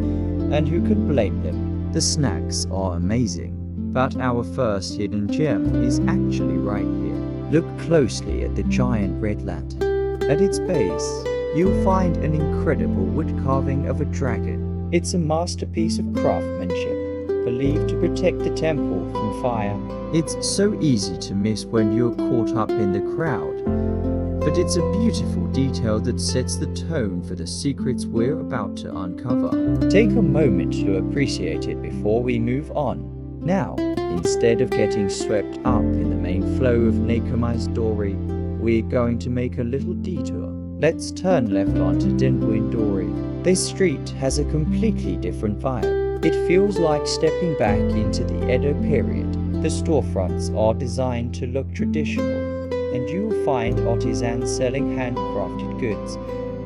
[SPEAKER 1] and who can blame them?
[SPEAKER 2] The snacks are amazing, but our first hidden gem is actually right here. Look closely at the giant red lantern. At its base, you'll find an incredible wood carving of a dragon.
[SPEAKER 1] It's a masterpiece of craftsmanship, believed to protect the temple from fire.
[SPEAKER 2] It's so easy to miss when you're caught up in the crowd, but it's a beautiful detail that sets the tone for the secrets we're about to uncover.
[SPEAKER 1] Take a moment to appreciate it before we move on. Now, instead of getting swept up in the main flow of Nakamai-Dori, we're going to make a little detour. Let's turn left onto Denbuin-Dori. This street has a completely different vibe. It feels like stepping back into the Edo period. The storefronts are designed to look traditional, and you'll find artisans selling handcrafted goods,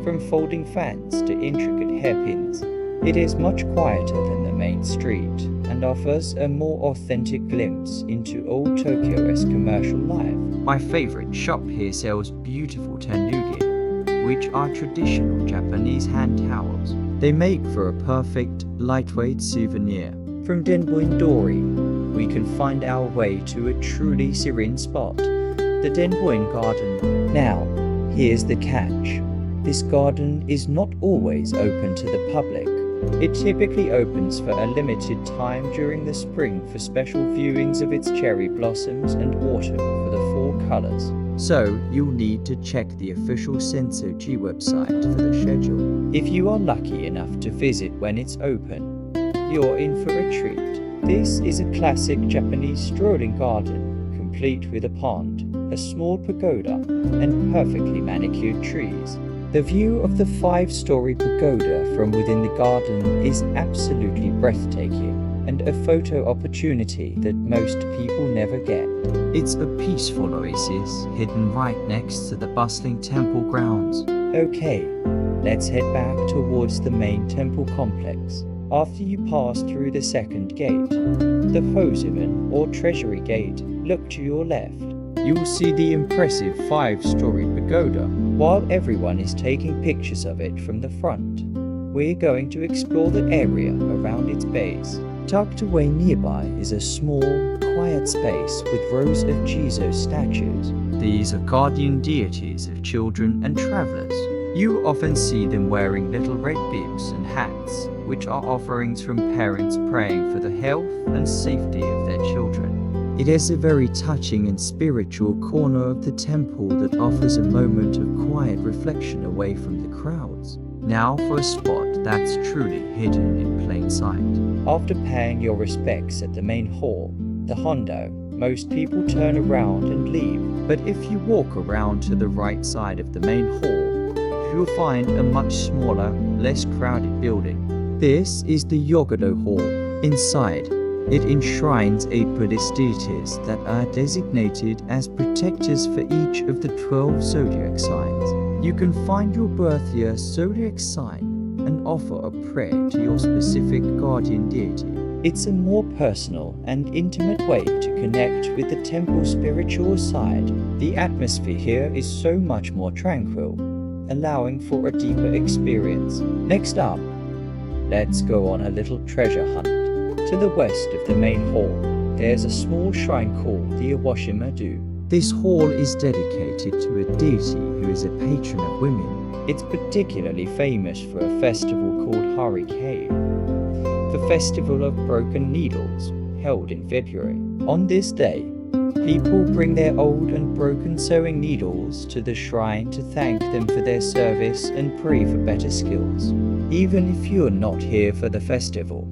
[SPEAKER 1] from folding fans to intricate hairpins. It is much quieter than the main street and offers a more authentic glimpse into old Tokyo-esque commercial life.
[SPEAKER 2] My favorite shop here sells beautiful tenuge, which are traditional Japanese hand towels. They make for a perfect, lightweight souvenir.
[SPEAKER 1] From Denbun Dori, we can find our way to a truly serene spot, the Denbun Garden. Now, here's the catch. This garden is not always open to the public. It typically opens for a limited time during the spring for special viewings of its cherry blossoms and autumn for the fall colors.
[SPEAKER 2] So, you'll need to check the official Sensoji website for the schedule.
[SPEAKER 1] If you are lucky enough to visit when it's open, you're in for a treat. This is a classic Japanese strolling garden, complete with a pond, a small pagoda, and perfectly manicured trees. The view of the 5-story pagoda from within the garden is absolutely breathtaking and a photo opportunity that most people never get.
[SPEAKER 2] It's a peaceful oasis hidden right next to the bustling temple grounds.
[SPEAKER 1] Okay, let's head back towards the main temple complex. After you pass through the second gate, the Hozuman or Treasury Gate, look to your left.
[SPEAKER 2] You'll see the impressive 5-story pagoda.
[SPEAKER 1] While everyone is taking pictures of it from the front, we're going to explore the area around its base. Tucked away nearby is a small, quiet space with rows of Jizo statues.
[SPEAKER 2] These are guardian deities of children and travelers. You often see them wearing little red bibs and hats, which are offerings from parents praying for the health and safety of their children. It is a very touching and spiritual corner of the temple that offers a moment of quiet reflection away from the crowds. Now for a spot that's truly hidden in plain sight.
[SPEAKER 1] After paying your respects at the main hall, the Hondo, most people turn around and leave.
[SPEAKER 2] But if you walk around to the right side of the main hall, you'll find a much smaller, less crowded building. This is the Yogodo Hall. Inside, it enshrines 8 Buddhist deities that are designated as protectors for each of the 12 zodiac signs. You can find your birth year zodiac sign and offer a prayer to your specific guardian deity.
[SPEAKER 1] It's a more personal and intimate way to connect with the temple's spiritual side. The atmosphere here is so much more tranquil, allowing for a deeper experience. Next up, let's go on a little treasure hunt. To the west of the main hall, there's a small shrine called the Awashima-do.
[SPEAKER 2] This hall is dedicated to a deity who is a patron of women.
[SPEAKER 1] It's particularly famous for a festival called Harikei, the Festival of Broken Needles, held in February. On this day, people bring their old and broken sewing needles to the shrine to thank them for their service and pray for better skills. Even if you're not here for the festival,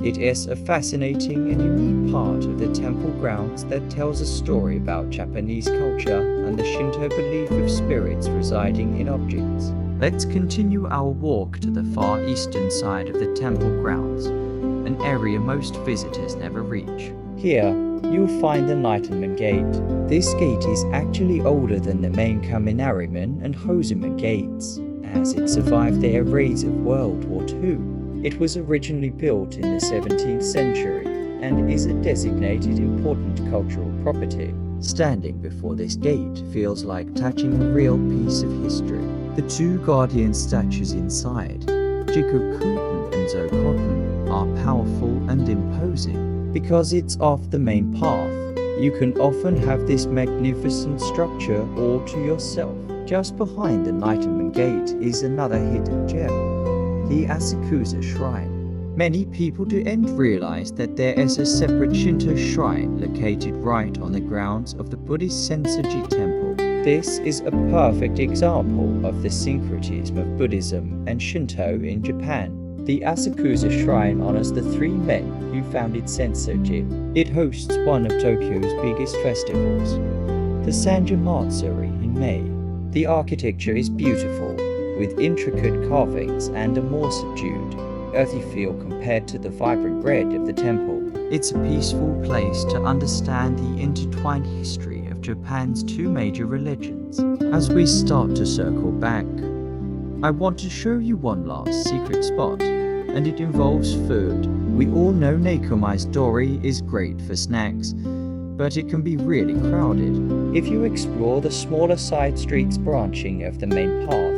[SPEAKER 1] it is a fascinating and unique part of the temple grounds that tells a story about Japanese culture and the Shinto belief of spirits residing in objects.
[SPEAKER 2] Let's continue our walk to the far eastern side of the temple grounds, an area most visitors never reach.
[SPEAKER 1] Here, you'll find the Enlightenment Gate. This gate is actually older than the main Kaminariman and Hozuman gates, as it survived the rays of World War II. It was originally built in the 17th century and is a designated important cultural property.
[SPEAKER 2] Standing before this gate feels like touching a real piece of history. The 2 guardian statues inside, Jikokuten and Zokoten, are powerful and imposing.
[SPEAKER 1] Because it's off the main path, you can often have this magnificent structure all to yourself. Just behind the Enlightenment Gate is another hidden gem, the Asakusa Shrine. Many people didn't realize that there is a separate Shinto shrine located right on the grounds of the Buddhist Sensoji Temple. This is a perfect example of the syncretism of Buddhism and Shinto in Japan. The Asakusa Shrine honors the 3 men who founded Sensoji. It hosts one of Tokyo's biggest festivals, the Sanja Matsuri in May. The architecture is beautiful, with intricate carvings and a more subdued, earthy feel compared to the vibrant red of the temple.
[SPEAKER 2] It's a peaceful place to understand the intertwined history of Japan's two major religions. As we start to circle back, I want to show you one last secret spot, and it involves food. We all know Nakomai's Dori is great for snacks, but it can be really crowded.
[SPEAKER 1] If you explore the smaller side streets branching of the main path,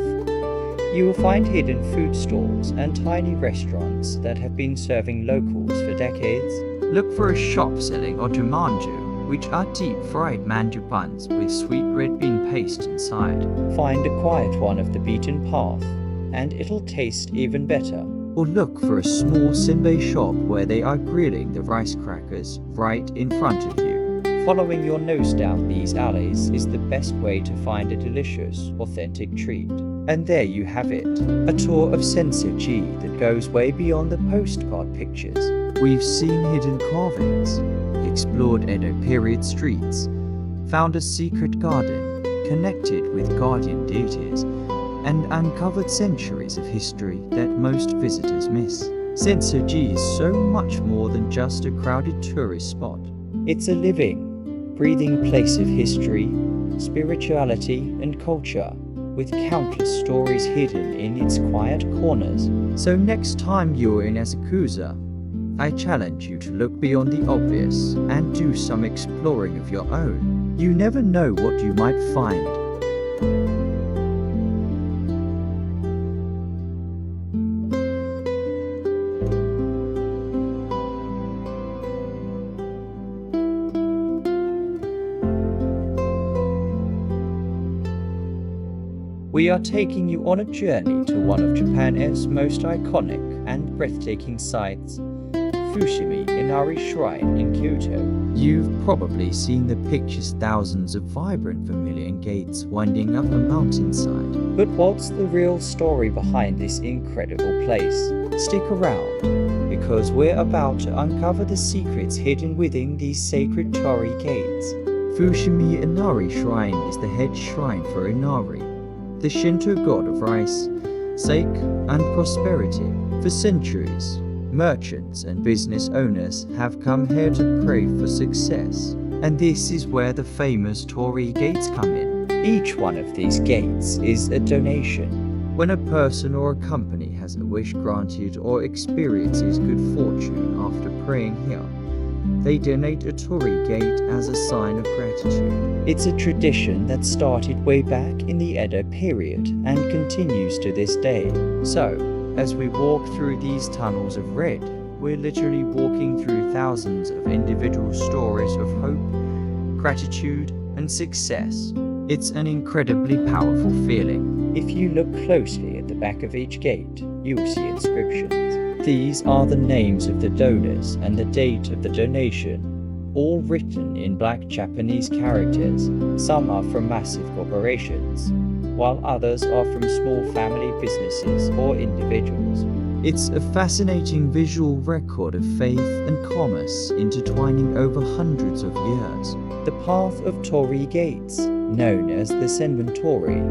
[SPEAKER 1] you will find hidden food stalls and tiny restaurants that have been serving locals for decades.
[SPEAKER 2] Look for a shop selling ojumanju, which are deep-fried manju buns with sweet red bean paste inside.
[SPEAKER 1] Find a quiet one of the beaten path, and it'll taste even better.
[SPEAKER 2] Or look for a small senbei shop where they are grilling the rice crackers right in front of you.
[SPEAKER 1] Following your nose down these alleys is the best way to find a delicious, authentic treat. And there you have it, a tour of Sensoji that goes way beyond the postcard pictures.
[SPEAKER 2] We've seen hidden carvings, explored Edo period streets, found a secret garden, connected with guardian deities, and uncovered centuries of history that most visitors miss. Sensoji is so much more than just a crowded tourist spot.
[SPEAKER 1] It's a living, breathing place of history, spirituality, and culture, with countless stories hidden in its quiet corners.
[SPEAKER 2] So next time you're in Asakusa, I challenge you to look beyond the obvious and do some exploring of your own. You never know what you might find.
[SPEAKER 1] We are taking you on a journey to one of Japan's most iconic and breathtaking sites, Fushimi Inari Shrine in Kyoto.
[SPEAKER 2] You've probably seen the pictures, thousands of vibrant vermilion gates winding up a mountainside.
[SPEAKER 1] But what's the real story behind this incredible place? Stick around, because we're about to uncover the secrets hidden within these sacred torii gates.
[SPEAKER 2] Fushimi Inari Shrine is the head shrine for Inari, the Shinto god of rice, sake, and prosperity. For centuries, merchants and business owners have come here to pray for success. And this is where the famous torii gates come in.
[SPEAKER 1] Each one of these gates is a donation.
[SPEAKER 2] When a person or a company has a wish granted or experiences good fortune after praying here, they donate a torii gate as a sign of gratitude.
[SPEAKER 1] It's a tradition that started way back in the Edo period and continues to this day.
[SPEAKER 2] So, as we walk through these tunnels of red, we're literally walking through thousands of individual stories of hope, gratitude, and success. It's an incredibly powerful feeling.
[SPEAKER 1] If you look closely at the back of each gate, you'll see inscriptions. These are the names of the donors and the date of the donation, all written in black Japanese characters. Some are from massive corporations, while others are from small family businesses or individuals.
[SPEAKER 2] It's a fascinating visual record of faith and commerce intertwining over hundreds of years.
[SPEAKER 1] The path of torii gates, known as the Senbun Torii,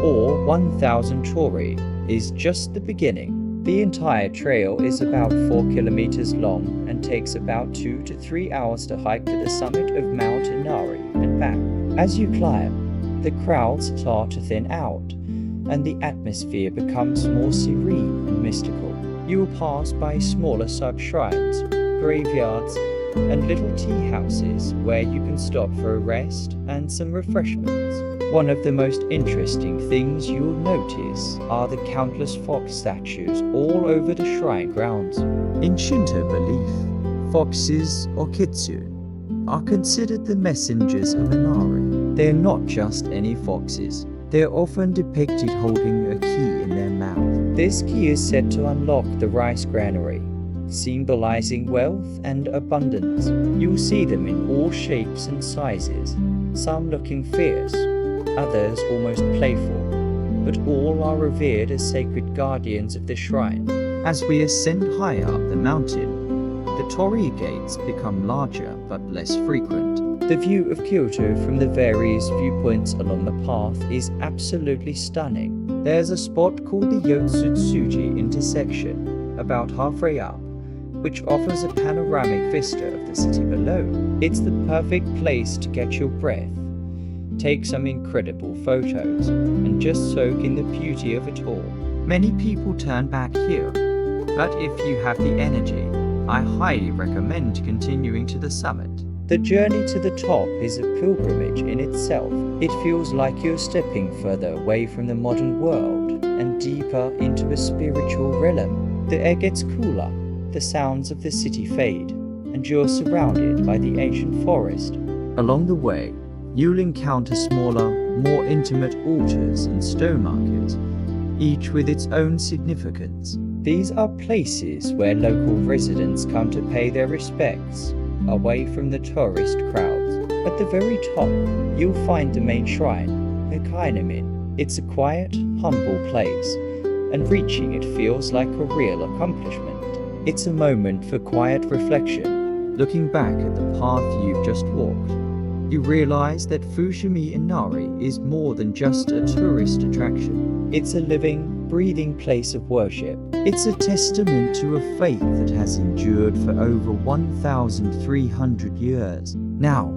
[SPEAKER 1] or 1000 torii, is just the beginning. The entire trail is about 4 kilometers long and takes about 2 to 3 hours to hike to the summit of Mount Inari and back. As you climb, the crowds start to thin out, and the atmosphere becomes more serene and mystical. You will pass by smaller sub-shrines, graveyards, and little tea houses where you can stop for a rest and some refreshments. One of the most interesting things you'll notice are the countless fox statues all over the shrine grounds.
[SPEAKER 2] In Shinto belief, foxes, or kitsune, are considered the messengers of Inari. They're not just any foxes. They're often depicted holding a key in their mouth.
[SPEAKER 1] This key is said to unlock the rice granary, symbolizing wealth and abundance. You'll see them in all shapes and sizes, some looking fierce, others almost playful, but all are revered as sacred guardians of the shrine.
[SPEAKER 2] As we ascend higher up the mountain, the torii gates become larger but less frequent.
[SPEAKER 1] The view of Kyoto from the various viewpoints along the path is absolutely stunning. There's a spot called the Yotsutsuji intersection, about halfway up, which offers a panoramic vista of the city below. It's the perfect place to catch your breath, take some incredible photos, and just soak in the beauty of it all. Many people turn back here, but if you have the energy, I highly recommend continuing to the summit. The journey to the top is a pilgrimage in itself. It feels like you're stepping further away from the modern world and deeper into a spiritual realm. The air gets cooler, the sounds of the city fade, and you're surrounded by the ancient forest. Along the way, you'll encounter smaller, more intimate altars and stone markers, each with its own significance. These are places where local residents come to pay their respects, away from the tourist crowds. At the very top, you'll find the main shrine, Hakainamin. It's a quiet, humble place, and reaching it feels like a real accomplishment. It's a moment for quiet reflection. Looking back at the path you've just walked, you realize that Fushimi Inari is more than just a tourist attraction. It's a living, breathing place of worship. It's a testament to a faith that has endured for over 1,300 years. Now,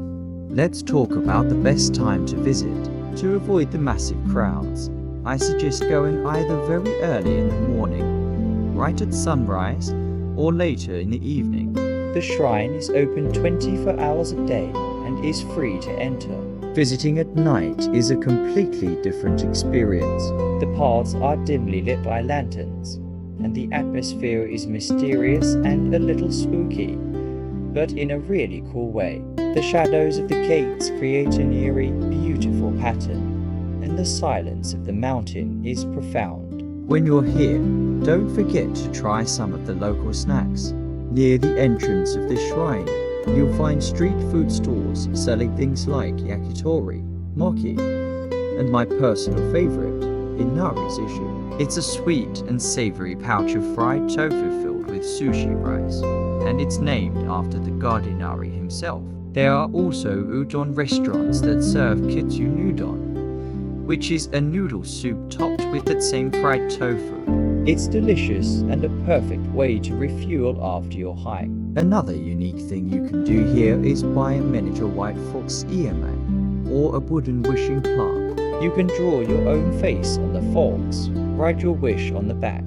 [SPEAKER 1] let's talk about the best time to visit. To avoid the massive crowds, I suggest going either very early in the morning, right at sunrise, or later in the evening. The shrine is open 24 hours a day and is free to enter. Visiting at night is a completely different experience. The paths are dimly lit by lanterns, and the atmosphere is mysterious and a little spooky, but in a really cool way. The shadows of the gates create an eerie, beautiful pattern, and the silence of the mountain is profound. When you're here, don't forget to try some of the local snacks. Near the entrance of this shrine, you'll find street food stores selling things like yakitori, mochi, and my personal favorite, Inari's issue. It's a sweet and savory pouch of fried tofu filled with sushi rice, and it's named after the god Inari himself. There are also udon restaurants that serve kitsu udon, which is a noodle soup topped with that same fried tofu. It's delicious and a perfect way to refuel after your hike. Another unique thing you can do here is buy a miniature white fox EMA, or a wooden wishing plaque. You can draw your own face on the fox, write your wish on the back,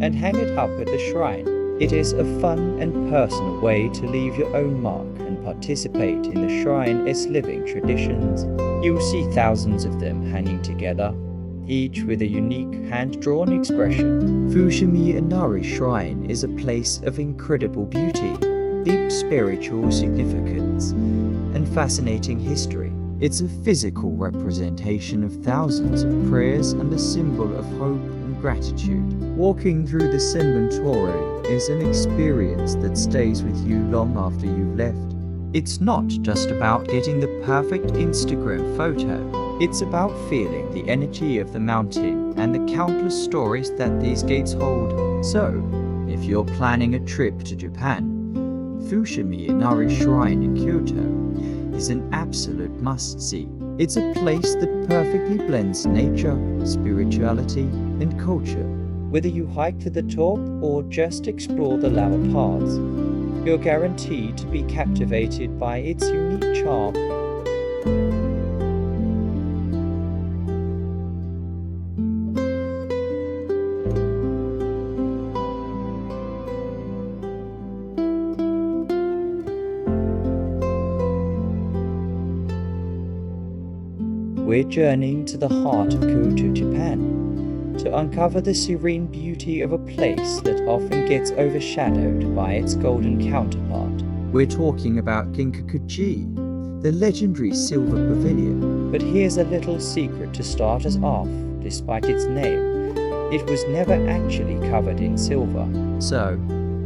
[SPEAKER 1] and hang it up at the shrine. It is a fun and personal way to leave your own mark and participate in the shrine's living traditions. You'll see thousands of them hanging together, each with a unique hand-drawn expression. Fushimi Inari Shrine is a place of incredible beauty, deep spiritual significance, and fascinating history. It's a physical representation of thousands of prayers and a symbol of hope and gratitude. Walking through the Senbuntori is an experience that stays with you long after you've left. It's not just about getting the perfect Instagram photo. It's about feeling the energy of the mountain and the countless stories that these gates hold. So, if you're planning a trip to Japan, Fushimi Inari Shrine in Kyoto is an absolute must-see. It's a place that perfectly blends nature, spirituality, and culture. Whether you hike to the top or just explore the lower paths, you're guaranteed to be captivated by its unique charm. We're journeying to the heart of Kyoto, Japan, to uncover the serene beauty of a place that often gets overshadowed by its golden counterpart. We're talking about Ginkakuji, the legendary silver pavilion. But here's a little secret to start us off. Despite its name, it was never actually covered in silver. So,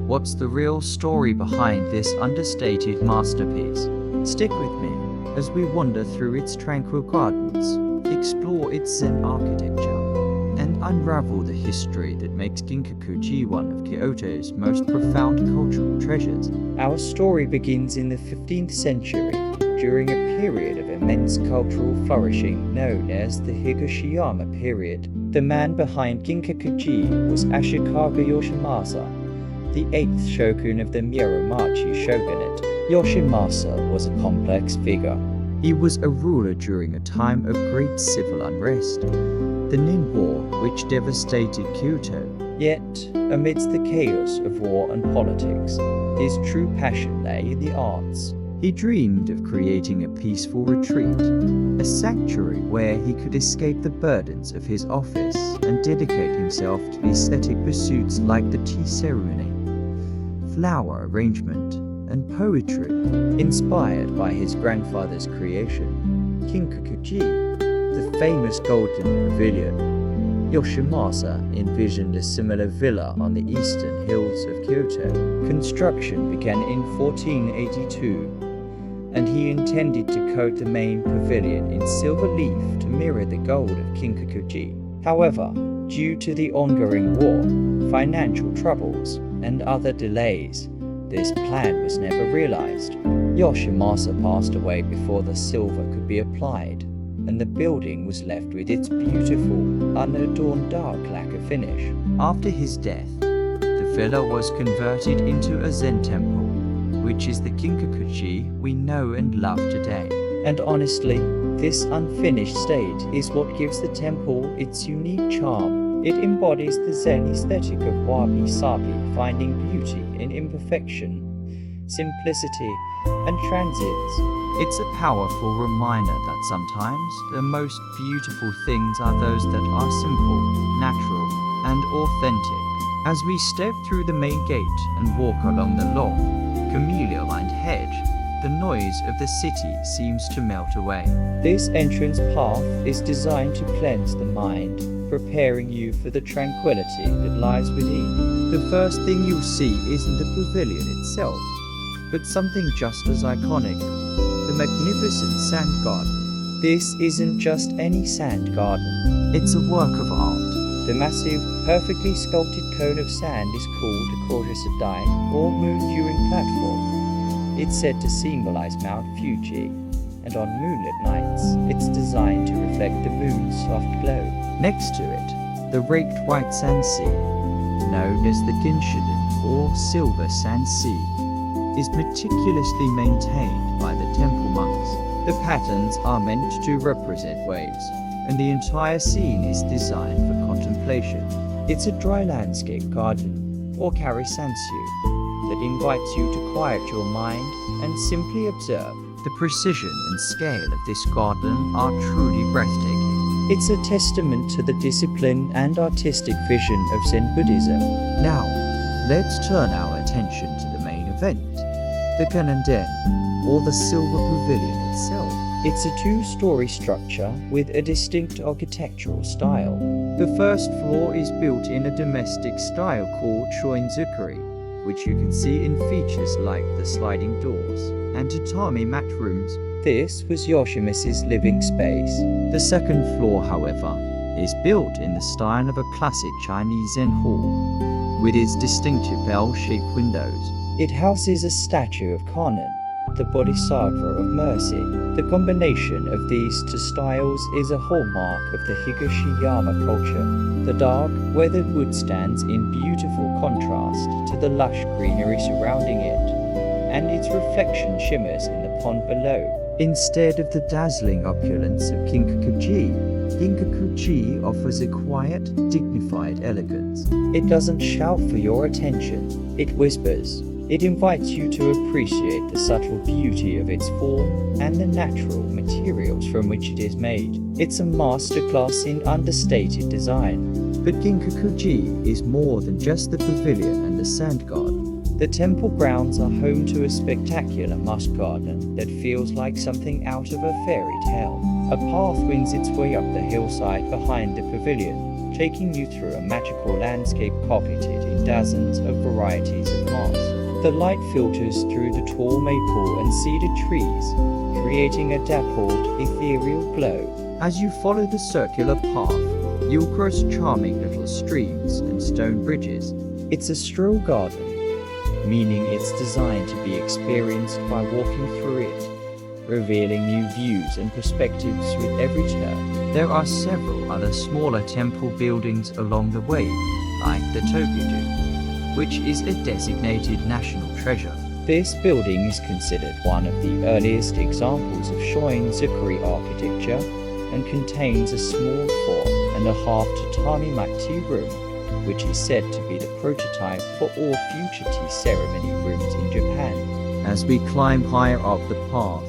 [SPEAKER 1] what's the real story behind this understated masterpiece? Stick with me as we wander through its tranquil gardens, explore its Zen architecture, and unravel the history that makes Ginkakuji one of Kyoto's most profound cultural treasures. Our story begins in the 15th century, during a period of immense cultural flourishing known as the Higashiyama period. The man behind Kinkakuji was Ashikaga Yoshimasa, the 8th shogun of the Muromachi shogunate. Yoshimasa was a complex figure.
[SPEAKER 2] He was a ruler during a time of great civil unrest, the Nin War, which devastated Kyoto.
[SPEAKER 1] Yet, amidst the chaos of war and politics, his true passion lay in the arts.
[SPEAKER 2] He dreamed of creating a peaceful retreat, a sanctuary where he could escape the burdens of his office and dedicate himself to aesthetic pursuits like the tea ceremony, flower arrangement, and poetry.
[SPEAKER 1] Inspired by his grandfather's creation, Kinkakuji, the famous golden pavilion, Yoshimasa envisioned a similar villa on the eastern hills of Kyoto. Construction began in 1482, and he intended to coat the main pavilion in silver leaf to mirror the gold of Kinkakuji. However, due to the ongoing war, financial troubles, and other delays, this plan was never realized. Yoshimasa passed away before the silver could be applied, and the building was left with its beautiful, unadorned dark lacquer finish.
[SPEAKER 2] After his death, the villa was converted into a Zen temple, which is the Kinkakuji we know and love today.
[SPEAKER 1] And honestly, this unfinished state is what gives the temple its unique charm. It embodies the Zen aesthetic of wabi-sabi, finding beauty in imperfection, simplicity, and transience.
[SPEAKER 2] It's a powerful reminder that sometimes the most beautiful things are those that are simple, natural, and authentic. As we step through the main gate and walk along the long, camellia-lined hedge, the noise of the city seems to melt away.
[SPEAKER 1] This entrance path is designed to cleanse the mind, preparing you for the tranquility that lies within.
[SPEAKER 2] The first thing you'll see isn't the pavilion itself, but something just as iconic, the magnificent sand garden.
[SPEAKER 1] This isn't just any sand garden.
[SPEAKER 2] It's a work of art.
[SPEAKER 1] The massive, perfectly sculpted cone of sand is called a Kojisadai, or moon-viewing platform. It's said to symbolize Mount Fuji, and on moonlit nights, it's designed to reflect the moon's soft glow.
[SPEAKER 2] Next to it, the raked white sand sea, known as the Ginshidan or Silver Sand Sea, is meticulously maintained by the temple monks.
[SPEAKER 1] The patterns are meant to represent waves,
[SPEAKER 2] and the entire scene is designed for contemplation.
[SPEAKER 1] It's a dry landscape garden, or karisansu, that invites you to quiet your mind and simply observe.
[SPEAKER 2] The precision and scale of this garden are truly breathtaking.
[SPEAKER 1] It's a testament to the discipline and artistic vision of Zen Buddhism.
[SPEAKER 2] Now, let's turn our attention to the main event, the Kananden, or the Silver Pavilion itself.
[SPEAKER 1] It's a two-story structure with a distinct architectural style.
[SPEAKER 2] The first floor is built in a domestic style called shoinzukuri, which you can see in features like the sliding doors and tatami mat rooms.
[SPEAKER 1] This was Yoshimitsu's living space.
[SPEAKER 2] The second floor, however, is built in the style of a classic Chinese Zen hall, with its distinctive bell-shaped windows.
[SPEAKER 1] It houses a statue of Kannon, the Bodhisattva of mercy. The combination of these two styles is a hallmark of the Higashiyama culture. The dark, weathered wood stands in beautiful contrast to the lush greenery surrounding it, and its reflection shimmers in the pond below.
[SPEAKER 2] Instead of the dazzling opulence of Kinkakuji, Kinkakuji offers a quiet, dignified elegance.
[SPEAKER 1] It doesn't shout for your attention, it whispers. It invites you to appreciate the subtle beauty of its form and the natural materials from which it is made. It's a masterclass in understated design.
[SPEAKER 2] But Kinkakuji is more than just the pavilion and the sand garden.
[SPEAKER 1] The temple grounds are home to a spectacular musk garden that feels like something out of a fairy tale. A path winds its way up the hillside behind the pavilion, taking you through a magical landscape carpeted in dozens of varieties of moss. The light filters through the tall maple and cedar trees, creating a dappled, ethereal glow.
[SPEAKER 2] As you follow the circular path, you'll cross charming little streams and stone bridges.
[SPEAKER 1] It's a stroll garden, meaning it's designed to be experienced by walking through it, revealing new views and perspectives with every turn.
[SPEAKER 2] There are several other smaller temple buildings along the way, like the Tokyo, which is a designated national treasure.
[SPEAKER 1] This building is considered one of the earliest examples of Shoin-zukuri architecture and contains a small 4.5 tatami mat tea room, which is said to be the prototype for all future tea ceremony rooms in Japan.
[SPEAKER 2] As we climb higher up the path,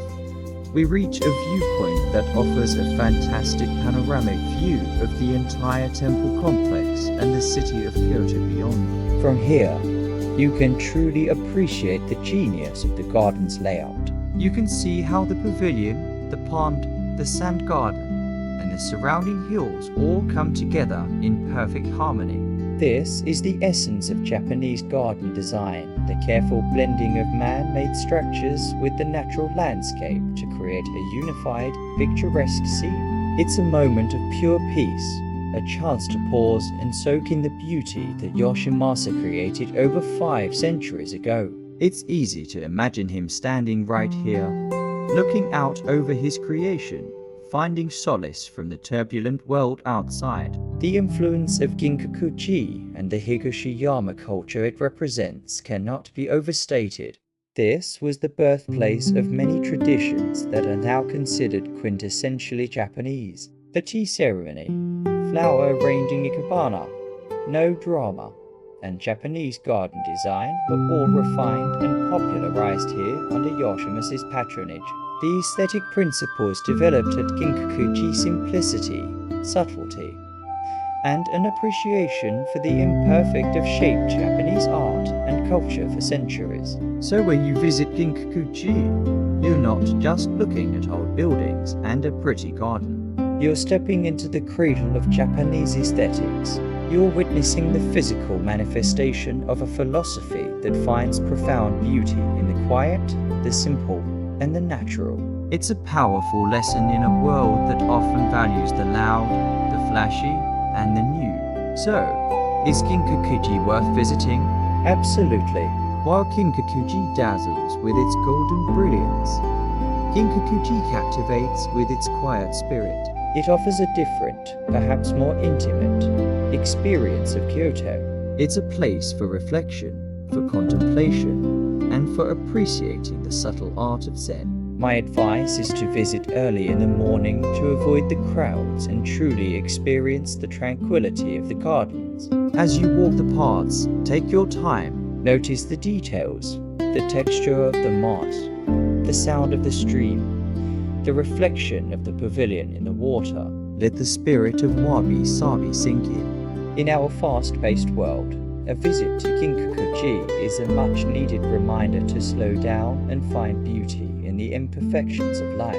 [SPEAKER 2] we reach a viewpoint that offers a fantastic panoramic view of the entire temple complex and the city of Kyoto beyond.
[SPEAKER 1] From here, you can truly appreciate the genius of the garden's layout.
[SPEAKER 2] You can see how the pavilion, the pond, the sand garden, and the surrounding hills all come together in perfect harmony.
[SPEAKER 1] This is the essence of Japanese garden design, the careful blending of man-made structures with the natural landscape to create a unified, picturesque scene. It's a moment of pure peace, a chance to pause and soak in the beauty that Yoshimasa created over 5 centuries ago.
[SPEAKER 2] It's easy to imagine him standing right here, looking out over his creation, finding solace from the turbulent world outside.
[SPEAKER 1] The influence of Ginkaku-ji and the Higashiyama culture it represents cannot be overstated. This was the birthplace of many traditions that are now considered quintessentially Japanese. The tea ceremony, flower arranging ikebana, no drama, and Japanese garden design were all refined and popularized here under Yoshimasa's patronage. The aesthetic principles developed at Ginkaku-ji simplicity, subtlety, and an appreciation for the imperfect have shaped Japanese art and culture for centuries.
[SPEAKER 2] So when you visit Ginkaku-ji, you're not just looking at old buildings and a pretty garden.
[SPEAKER 1] You're stepping into the cradle of Japanese aesthetics. You're witnessing the physical manifestation of a philosophy that finds profound beauty in the quiet, the simple, and the natural.
[SPEAKER 2] It's a powerful lesson in a world that often values the loud, the flashy, and the new. So, is Ginkaku-ji worth visiting?
[SPEAKER 1] Absolutely.
[SPEAKER 2] While Ginkaku-ji dazzles with its golden brilliance, Ginkaku-ji captivates with its quiet spirit.
[SPEAKER 1] It offers a different, perhaps more intimate, experience of Kyoto.
[SPEAKER 2] It's a place for reflection, for contemplation, and for appreciating the subtle art of Zen.
[SPEAKER 1] My advice is to visit early in the morning to avoid the crowds and truly experience the tranquility of the gardens.
[SPEAKER 2] As you walk the paths, take your time.
[SPEAKER 1] Notice the details, the texture of the moss, the sound of the stream, the reflection of the pavilion in the water.
[SPEAKER 2] Let the spirit of wabi-sabi sink in.
[SPEAKER 1] In our fast-paced world, a visit to Ginkaku-ji is a much-needed reminder to slow down and find beauty in the imperfections of life.